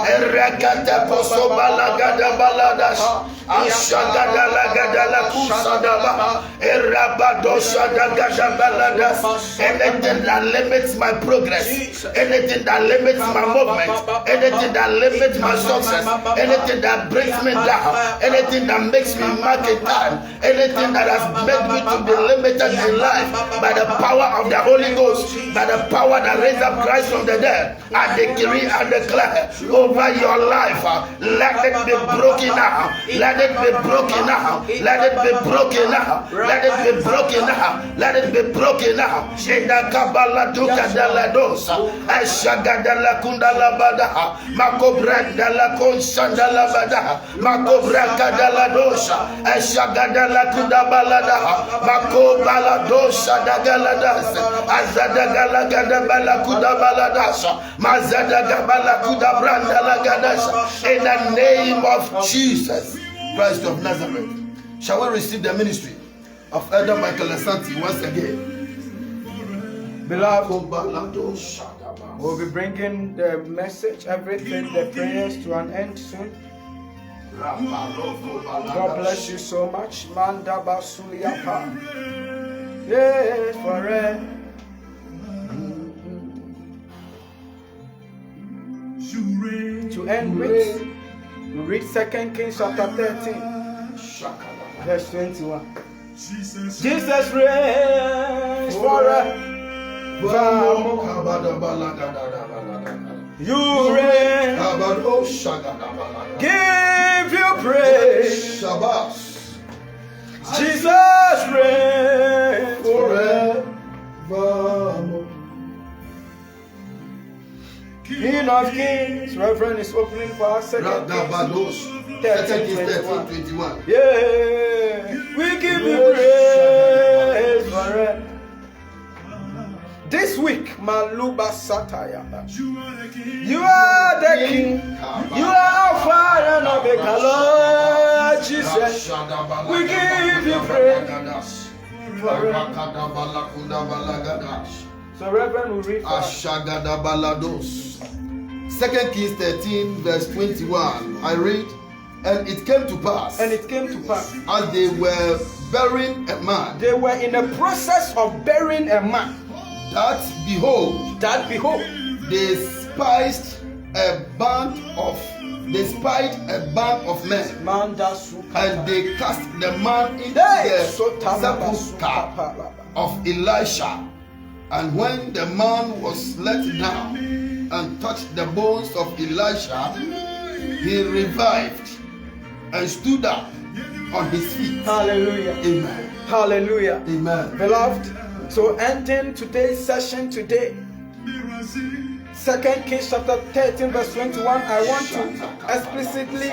Erekata Posobala Gada Baladas, Ashadala Gadala Kusadaba, Erabadosha Gada Baladas. Anything that limits my progress, anything that limits my movement, anything that limits my success, anything that brings me down, anything that makes me mark in time, anything that has made me to be limited in life, by the power of the Holy Ghost, by the power that raised up Christ from the dead, I decree and declare over your life, let it be broken now, let it be broken now, let it be broken now, let it be broken now, let it be broken now. Sheda kabala duka dala dosa, eshaga dala kundala bada, makobra dala konsandala bada, makobra kadala dosa, eshaga dala kundabala da, makobala dosa dagala dasa, azada gala gada bala kudabala dasa, mazada gabala kudabranda la gadasa. In the name of Jesus Christ of Nazareth, shall we receive the ministry of Elder Michael Asante once again?
Beloved, we'll be bringing the message, everything, the prayers to an end soon. God bless you so much. Manda basuliapa. Yes, forever. To end with, we read 2 Kings chapter 13, verse 21. Jesus reigns forever. You reign. Give you praise. Jesus reigns forever. King of Kings, Reverend is opening for our 2 Kings 13:21. Yeah, we give you praise forever. This week, Maluba Sataya, you are the King, you are Alpha and Omega, Lord Jesus. We give you praise forever. So, Reverend will read
Ashagada Balados. 2 Kings 13, verse 21. I read, and it came to pass.
And it came to pass.
As they were burying a man.
They were in the process of burying a man.
That behold. They spied a band of men. And they cast the man into the sepulchre of Elisha. And when the man was let down and touched the bones of Elisha, he revived and stood up on his feet.
Hallelujah.
Amen.
Hallelujah.
Amen.
Beloved, so ending today's session today, 2 Kings chapter 13 verse 21, I want to explicitly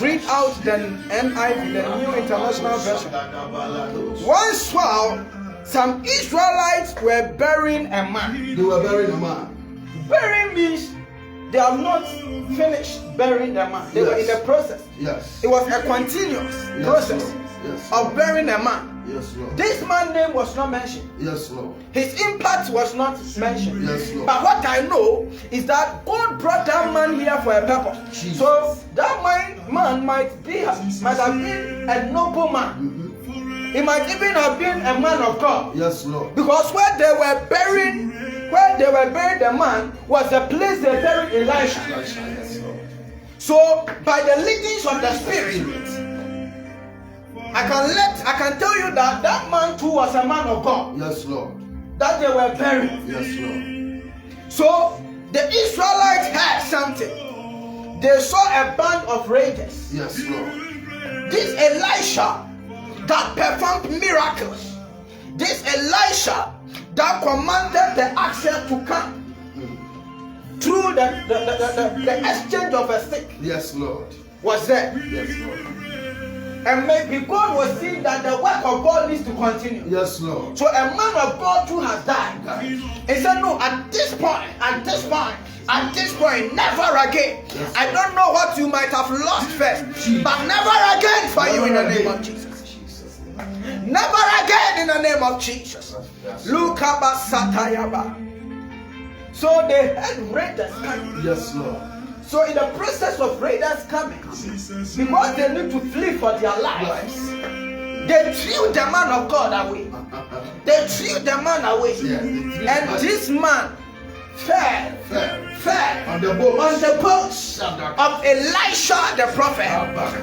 read out the NIV, the New International Version. Once while some Israelites were burying a man.
They were burying a man.
Burying means they have not finished burying the man. They were in the process.
Yes.
It was a continuous process of burying a man.
Yes, Lord.
This man's name was not mentioned.
Yes, Lord.
His impact was not mentioned.
Yes, Lord.
But what I know is that God brought that man here for a purpose.
Jesus.
So that man might have been a noble man. He might even have been a man of God.
Yes, Lord.
Because where they were burying the man was the place they buried Elisha.
Yes, Lord.
So by the leadings of the Spirit, I can tell you that that man too was a man of God.
Yes, Lord.
That they were buried.
Yes, Lord.
So the Israelites had something. They saw a band of raiders.
Yes, Lord.
This Elisha that performed miracles. This Elisha that commanded the action to come through the exchange of a stick.
Yes, Lord.
Was there.
Yes, Lord.
And maybe God was seeing that the work of God needs to continue.
Yes, Lord.
So a man of God too has died. He said, no, at this point, never again. Yes, I don't know what you might have lost first, but never again for you in the name of Jesus. Never again in the name of Jesus. Look about Satayaba. So they had raiders coming.
Yes, Lord.
So in the process of raiders coming, because they need to flee for their lives, they threw the man of God away. They threw the man away. And this man fell on the bones of Elisha the prophet,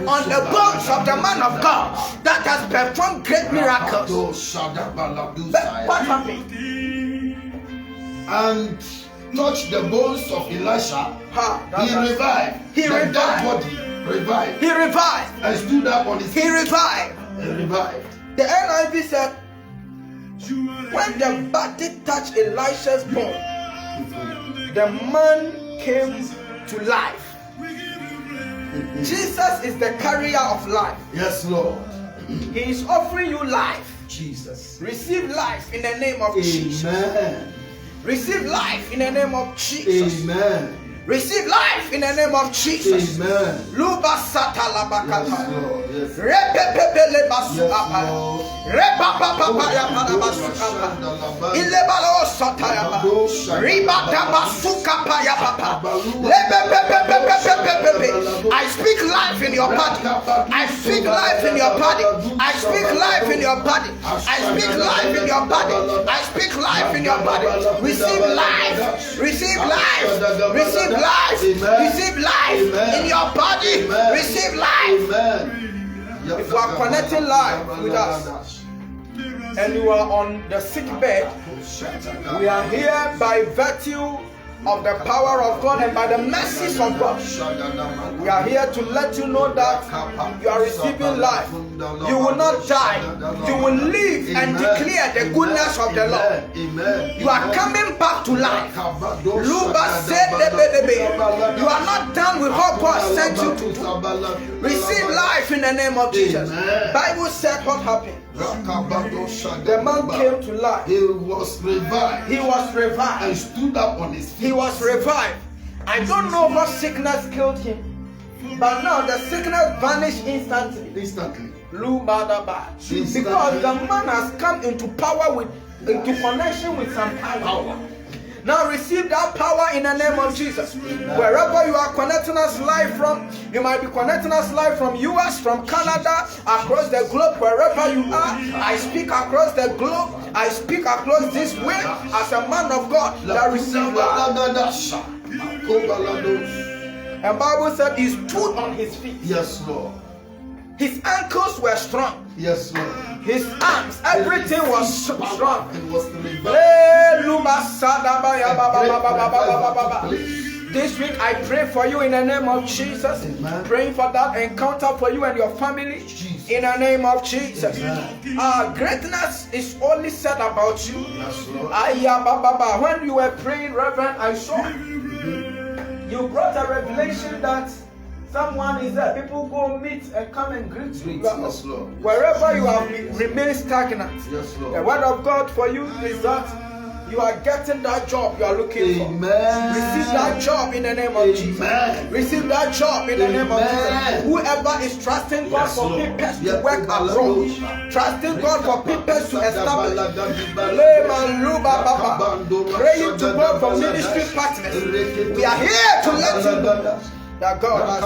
on the bones of the man of God that has performed great miracles. But what happened?
And touched the bones of Elisha. He revived.
He revived.
That body revived.
He revived.
And stood up on his feet.
He revived.
He revived.
The NIV said, when the body touched Elisha's bone, the man came to life. Jesus is the carrier of life.
Yes, Lord.
He is offering you life.
Jesus.
Receive life in the name of Jesus.
Amen.
Receive life in the name of Jesus.
Amen.
Receive life in the name of Jesus.
Amen.
Luba sata labakata.
Yes, Lord. Yes.
Repepepele basu apa. Repapapapa ya para basu apa. Ilebalo sata ya ba. Ribata basu kapa ya papa. Lepepepepepepepepe. I speak life in your body. I speak life in your body. I speak life in your body. I speak life in your body. I speak life in your body. Receive life. Receive life. Receive life. Receive life in your body. Receive life. If you are connecting life with us and you are on the sick bed, we are here by virtue of the power of God and by the mercies of God. We are here to let you know that you are receiving life. You will not die. You will live and declare the goodness of the Lord. You are coming back to life. Luba said, you are not done with what God sent you to do. Receive life in the name of Jesus. Bible said what happened. The man came to life.
He was revived.
He was revived.
And stood up on his feet.
He was revived. I don't know what sickness killed him, but now the sickness vanished instantly. Because the man has come into connection with some power. Now receive that power in the name of Jesus. Wherever you are connecting us live from, you might be connecting us live from US, from Canada, across the globe, wherever you are. I speak across the globe. I speak across this way as a man of God that receive life. And Bible said he stood on his feet.
Yes, Lord.
His ankles were strong.
Yes, Lord.
His arms, everything was strong.
It was
This week I pray for you in the name of Jesus.
Amen.
Praying for that encounter for you and your family.
Jesus.
In the name of Jesus.
Amen.
Greatness is only said about you.
Yes, Lord.
When you were praying, Reverend, I saw you brought a revelation that someone is there. People go meet and come and greet you.
Yes, Lord.
Wherever you have remained stagnant.
Yes, Lord.
The word of God for you is that You are getting that job you are looking for.
Amen.
Receive that job in the name of Jesus. Receive that job in the name of Jesus. Whoever is trusting God for people to work abroad, trusting God for people to establish, praying to God for ministry partners. We are here to let you know that God has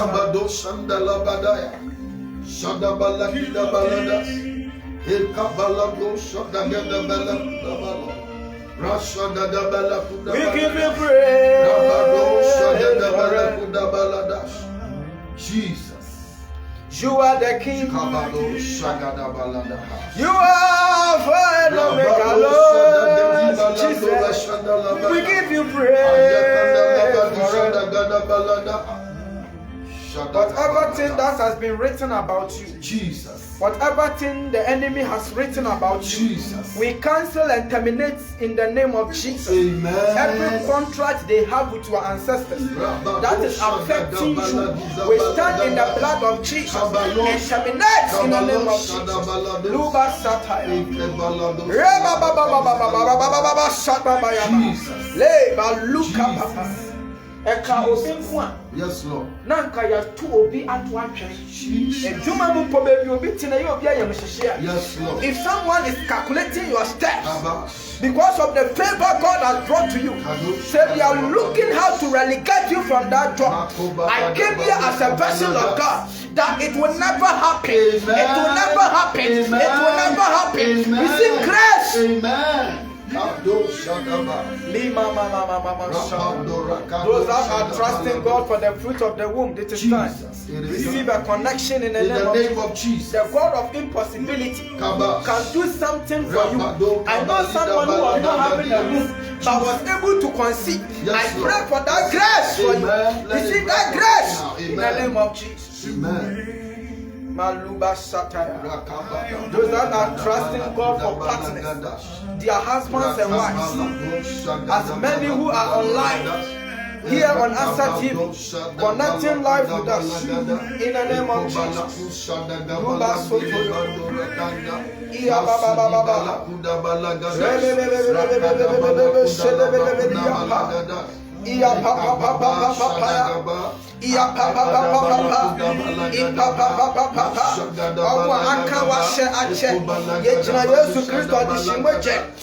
we give you praise.
Jesus.
You are the King. You are Father, Omega, Lord. Jesus. We give you praise. Whatever thing that has been written about you,
Jesus.
Whatever thing the enemy has written about you,
Jesus.
We cancel and terminate in the name of Jesus.
Amen.
Every contract they have with your ancestors that is affecting you, we stand in the blood of Jesus and terminate in the name of Jesus. Luba Sataya. Jesus.
Yes, Lord.
Nanka ya tu obi atu atwe. Ejuma mu po baby obi tina ye obi ayem hyehyia.
Yes, Lord.
If someone is calculating your steps because of the favor God has brought to you, say they are looking how to relegate you from that job. I came here as a vessel of God that it will never happen. It will never happen. It will never happen. Receive grace.
Amen.
Those that are trusting God for the fruit of the womb, it is time. Receive a connection in the name of Jesus. The God of impossibility can do something for you. I know someone who was not having a womb but was able to conceive. I pray for that grace for you. Receive that grace in the name of Jesus.
Amen.
Those that are trusting God for partners, their husbands and wives, as many who are online here on ASA TV, connecting live with us in the name of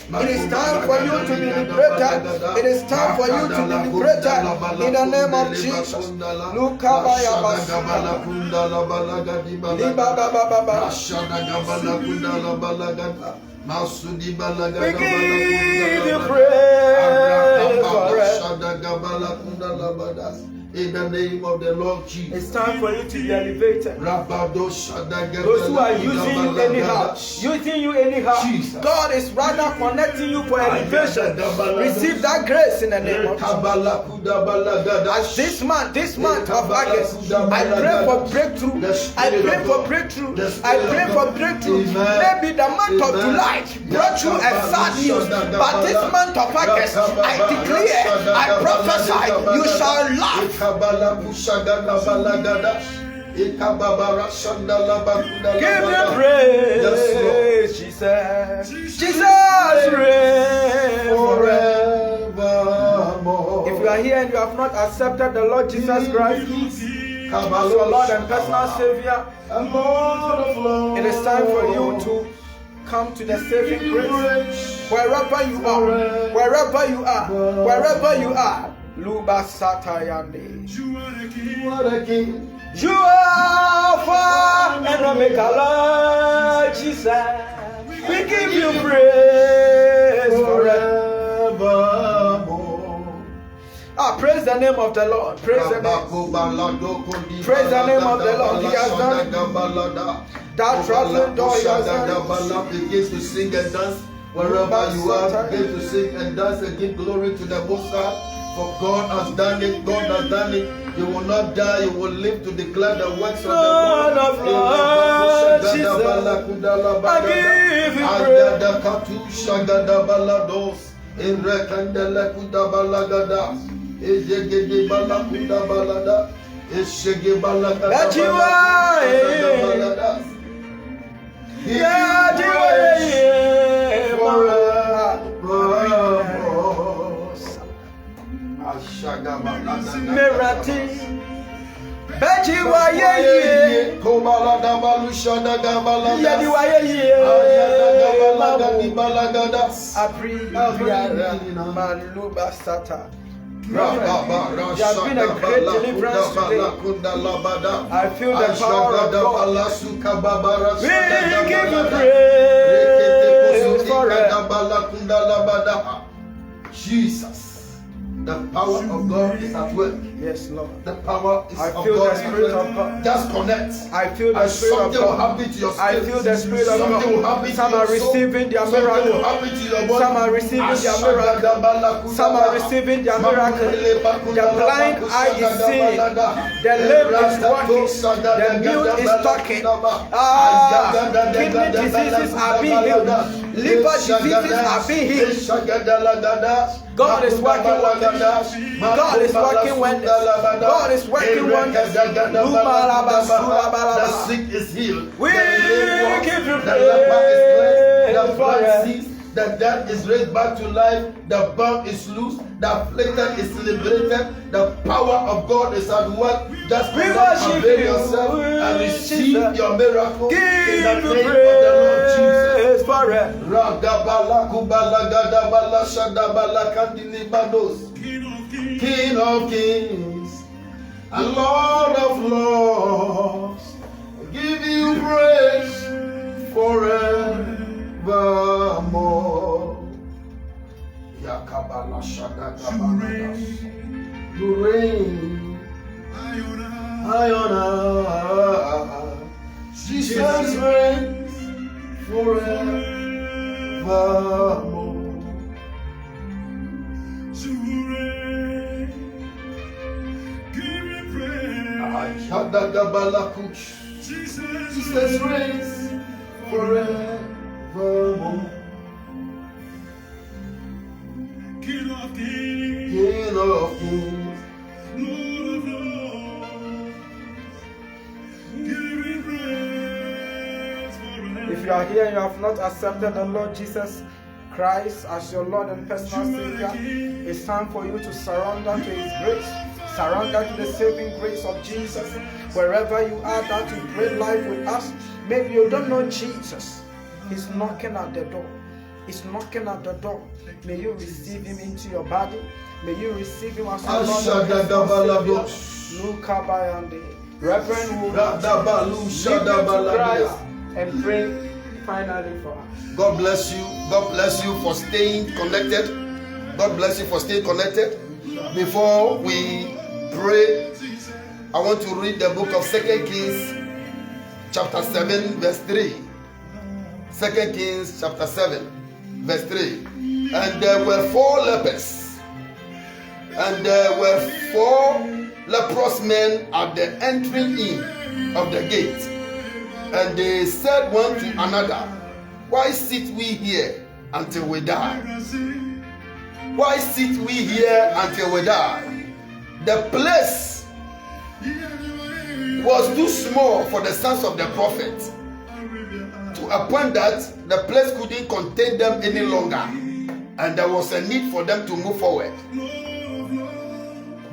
It is time for you to be liberated. It is time for you to be liberated in the name of Jesus. We give you praise forever.
In the name of the Lord Jesus.
It's time for you to be elevated. Those who are using you anyhow, Jesus. God is rather connecting you for elevation. Receive that grace in the name of Jesus. As this month of August, I pray for breakthrough. I pray for breakthrough. I pray for breakthrough. Maybe the month of July brought you a sad news, but this month of August, I declare, I prophesy, you shall laugh. Give you praise, Jesus. Jesus reigns forevermore. If you are here and you have not accepted the Lord Jesus Christ as your Lord and personal Savior, it is time for you to come to the saving grace. Wherever you are, wherever you are, wherever you are. Luba Satayande. You are the King. You are Alpha and Omega, Lord Jesus. We give you praise forevermore. Praise the name of the Lord. Praise the name. Praise the name of the Lord. He has done that traveling door. He has done.
Begin to sing and dance wherever you are. Begin to sing and dance and give glory to the Most High. For God has done it, God has done it. You will not die, you will live to declare the works of the Lord.
I give you praise. Merati. Beji wa ye.
Kobala da balusha da gabala.
Yedi wa ye.
Balagada.
Apri Abiara Maluba Sata. There has been a great deliverance today. I feel the power of God. We give you praise forever.
Jesus. The power of God is at work.
Yes, Lord.
The power is
I
of
feel
God.
the Spirit of God.
Just connect.
I feel the Spirit of
Something will
God.
happen to your spirit.
I feel the Spirit of
Something will
God.
happen to
Some
your
are
soul.
receiving their
Something will
miracle.
happen to your body.
Some are receiving their miracle. Some are receiving their miracle. The blind eye is seeing. The lame is walking. The mute is talking. Kidney diseases are being healed. Liver diseases are being healed. God is working wonders. God is working wonders. God is working wonders.
The sick is healed.
We give you
The leper is cleansed. The blind
praise.
sees. The dead is raised back to life. The bound is loose. The afflicted is liberated. The power of God is at work. Just avail yourself and receive your miracle in the name of the Lord Jesus. King of kings and Lord of lords, give you praise forevermore. You reign, Iona, Jesus reigns forevermore. Jesus reigns forevermore. King of kings, Lord of lords, give praise forever.
If you are here and you have not accepted the Lord Jesus Christ as your Lord and personal Savior, it's time for you to surrender to His grace. Surrender to the saving grace of Jesus. Wherever you are, that you pray life with us. Maybe you don't know Jesus. He's knocking at the door. He's knocking at the door. May you receive Him into your body. May you receive Him as your Lord and personal Savior. Reverend will lead you to Christ and pray finally for us.
God bless you. God bless you for staying connected. God bless you for staying connected. Before we pray, I want to read the book of 2 Kings chapter 7 verse 3. 2 Kings chapter 7 verse 3. And there were 4 lepers, and there were 4 leprous men at the entering in of the gate. And they said one to another, why sit we here until we die? Why sit we here until we die? The place was too small for the sons of the prophet, to a point that the place couldn't contain them any longer, and there was a need for them to move forward.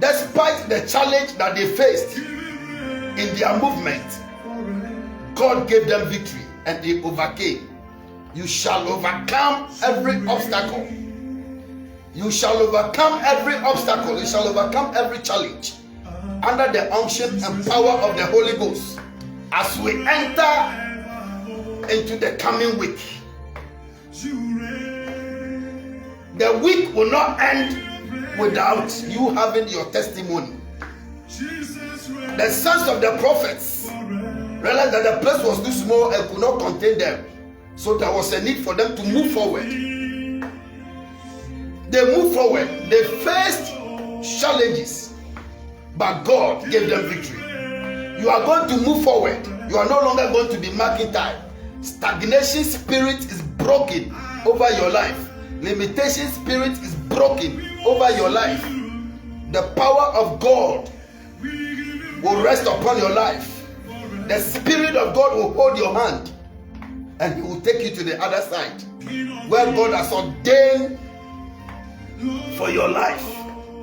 Despite the challenge that they faced in their movement, God gave them victory and they overcame. You shall overcome every obstacle. You shall overcome every obstacle. You shall overcome every challenge under the unction and power of the Holy Ghost as we enter into the coming week. The week will not end without you having your testimony. The sons of the prophets realized that the place was too small and could not contain them. So there was a need for them to move forward. They moved forward. They faced challenges, but God gave them victory. You are going to move forward. You are no longer going to be marking time. Stagnation spirit is broken over your life. Limitation spirit is broken over your life. The power of God will rest upon your life. The Spirit of God will hold your hand and He will take you to the other side where God has ordained for your life.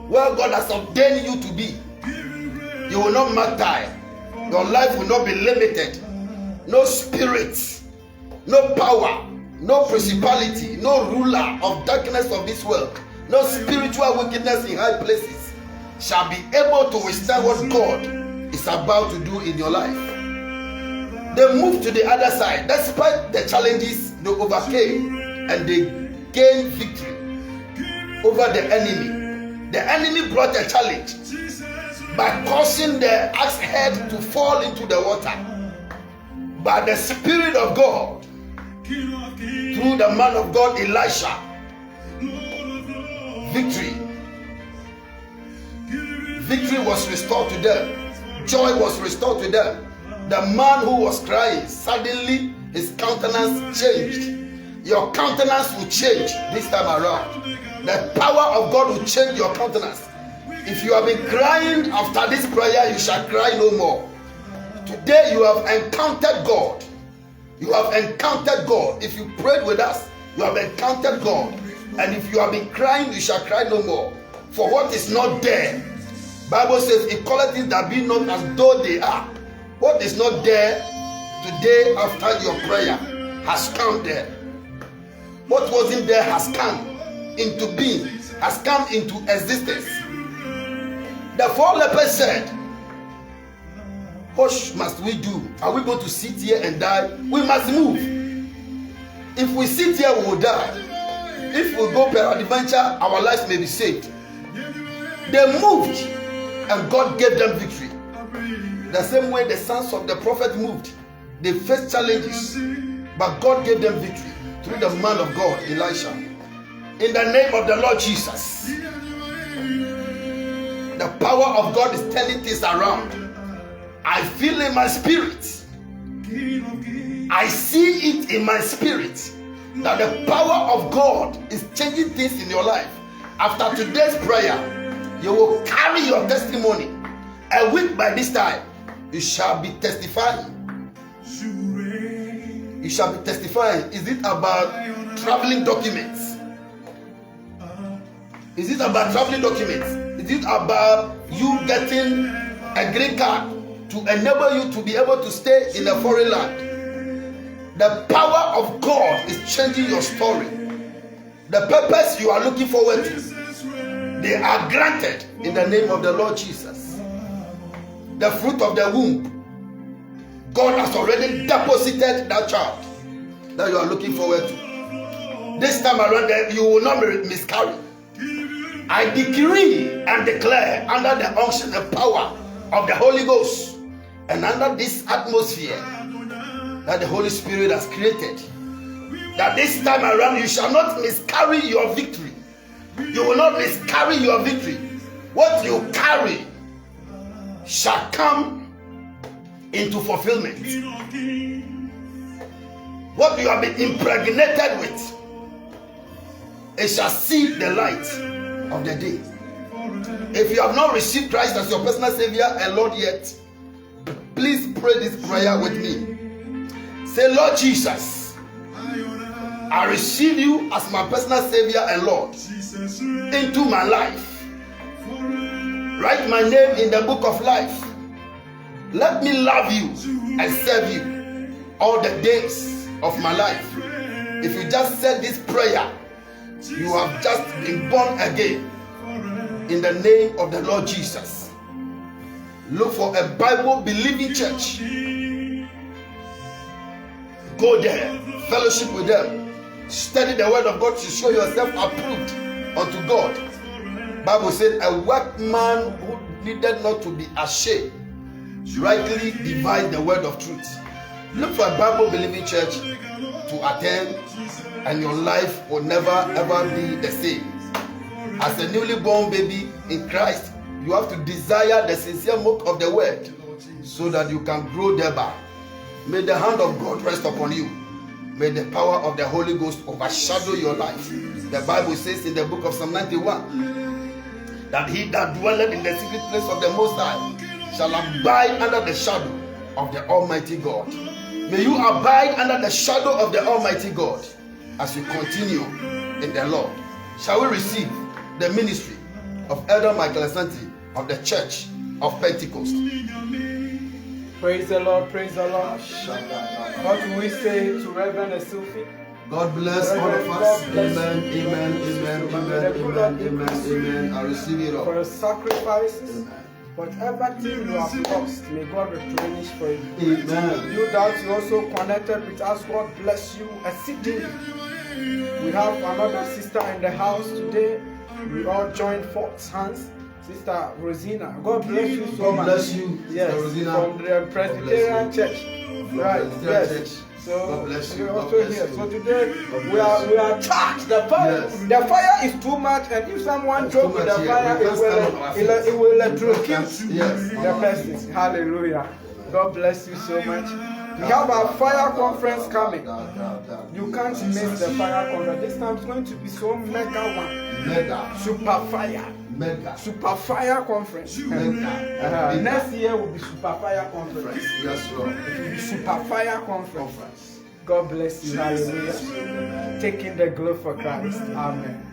where God has ordained you to be. You will not matter. Your life will not be limited. No spirit, no power, no principality, no ruler of darkness of this world, no spiritual wickedness in high places shall be able to withstand what God is about to do in your life. They moved to the other side. Despite the challenges, they overcame and they gained victory over the enemy. The enemy brought a challenge by causing the axe head to fall into the water. But the Spirit of God, through the man of God Elisha, victory was restored to them. Joy was restored to them. The man who was crying, suddenly his countenance changed. Your countenance will change this time around. The power of God will change your countenance. If you have been crying after this prayer, you shall cry no more. Today you have encountered God. You have encountered God. If you prayed with us, you have encountered God. And if you have been crying, you shall cry no more. For what is not there, Bible says, equalities that be not as though they are. What is not there today after your prayer has come there. What wasn't there has come into being, has come into existence. The 4 lepers said, what must we do? Are we going to sit here and die? We must move. If we sit here, we will die. If we go peradventure, our lives may be saved. They moved and God gave them victory. The same way the sons of the prophet moved. They faced challenges, but God gave them victory through the man of God, Elisha. In the name of the Lord Jesus. The power of God is turning things around. I feel in my spirit. I see it in my spirit that the power of God is changing things in your life. After today's prayer, you will carry your testimony. A week by this time, you shall be testifying. You shall be testifying. Is it about traveling documents? Is it about traveling documents? Is it about you getting a green card to enable you to be able to stay in a foreign land? The power of God is changing your story. The purpose you are looking forward to, they are granted in the name of the Lord Jesus. The fruit of the womb, God has already deposited that child that you are looking forward to. This time around, you will not miscarry. I decree and declare under the unction and power of the Holy Ghost and under this atmosphere that the Holy Spirit has created, that this time around you shall not miscarry your victory. You will not miscarry your victory. What you carry shall come into fulfillment. What you have been impregnated with, it shall see the light of the day. If you have not received Christ as your personal Savior and Lord yet, please pray this prayer with me. Say, Lord Jesus, I receive you as my personal Savior and Lord into my life. Write my name in the book of life. Let me love you and serve you all the days of my life. If you just said this prayer, you have just been born again in the name of the Lord Jesus. Look for a Bible-believing church. Go there, fellowship with them, study the word of God to show yourself approved unto God. Bible said a workman who needed not to be ashamed rightly divide the word of truth. Look for a Bible-believing church to attend, and your life will never ever be the same. As a newly born baby in Christ, you have to desire the sincere milk of the word so that you can grow thereby. May the hand of God rest upon you. May the power of the Holy Ghost overshadow your life. The Bible says in the book of Psalm 91 that he that dwelleth in the secret place of the Most High shall abide under the shadow of the Almighty God. May you abide under the shadow of the Almighty God as you continue in the Lord. Shall we receive the ministry of Elder Michael Asante of the Church of Pentecost.
Praise the Lord, praise the Lord. What do we say to Reverend Essilfie?
God bless all of us. Amen, amen, amen, amen, amen, amen. I receive it all.
For your sacrifices, whatever thing you have lost, may God replenish for you.
Amen.
You that you also connected with us, God bless you exceedingly. We have another sister in the house today. We all joined forth hands. Sister Rosina, God bless you so much.
God bless you,
yes,
Sister Rosina.
From the Presbyterian Church. Right, yes.
Church.
So
God bless you.
we're
God
also
bless
here.
you.
So today we are charged. The fire is too much, and if someone joke with the fire, it will electrocute the person. Hallelujah. God bless you so much. We have our fire conference coming. You can't miss the fire conference. This time it's going to be so mega one.
Mega.
Super fire.
Mega.
Super fire conference.
Mega.
Next year will be super fire conference.
Yes, Lord.
It will be super fire conference. God bless you. Hallelujah. Taking the glory for Christ. Amen.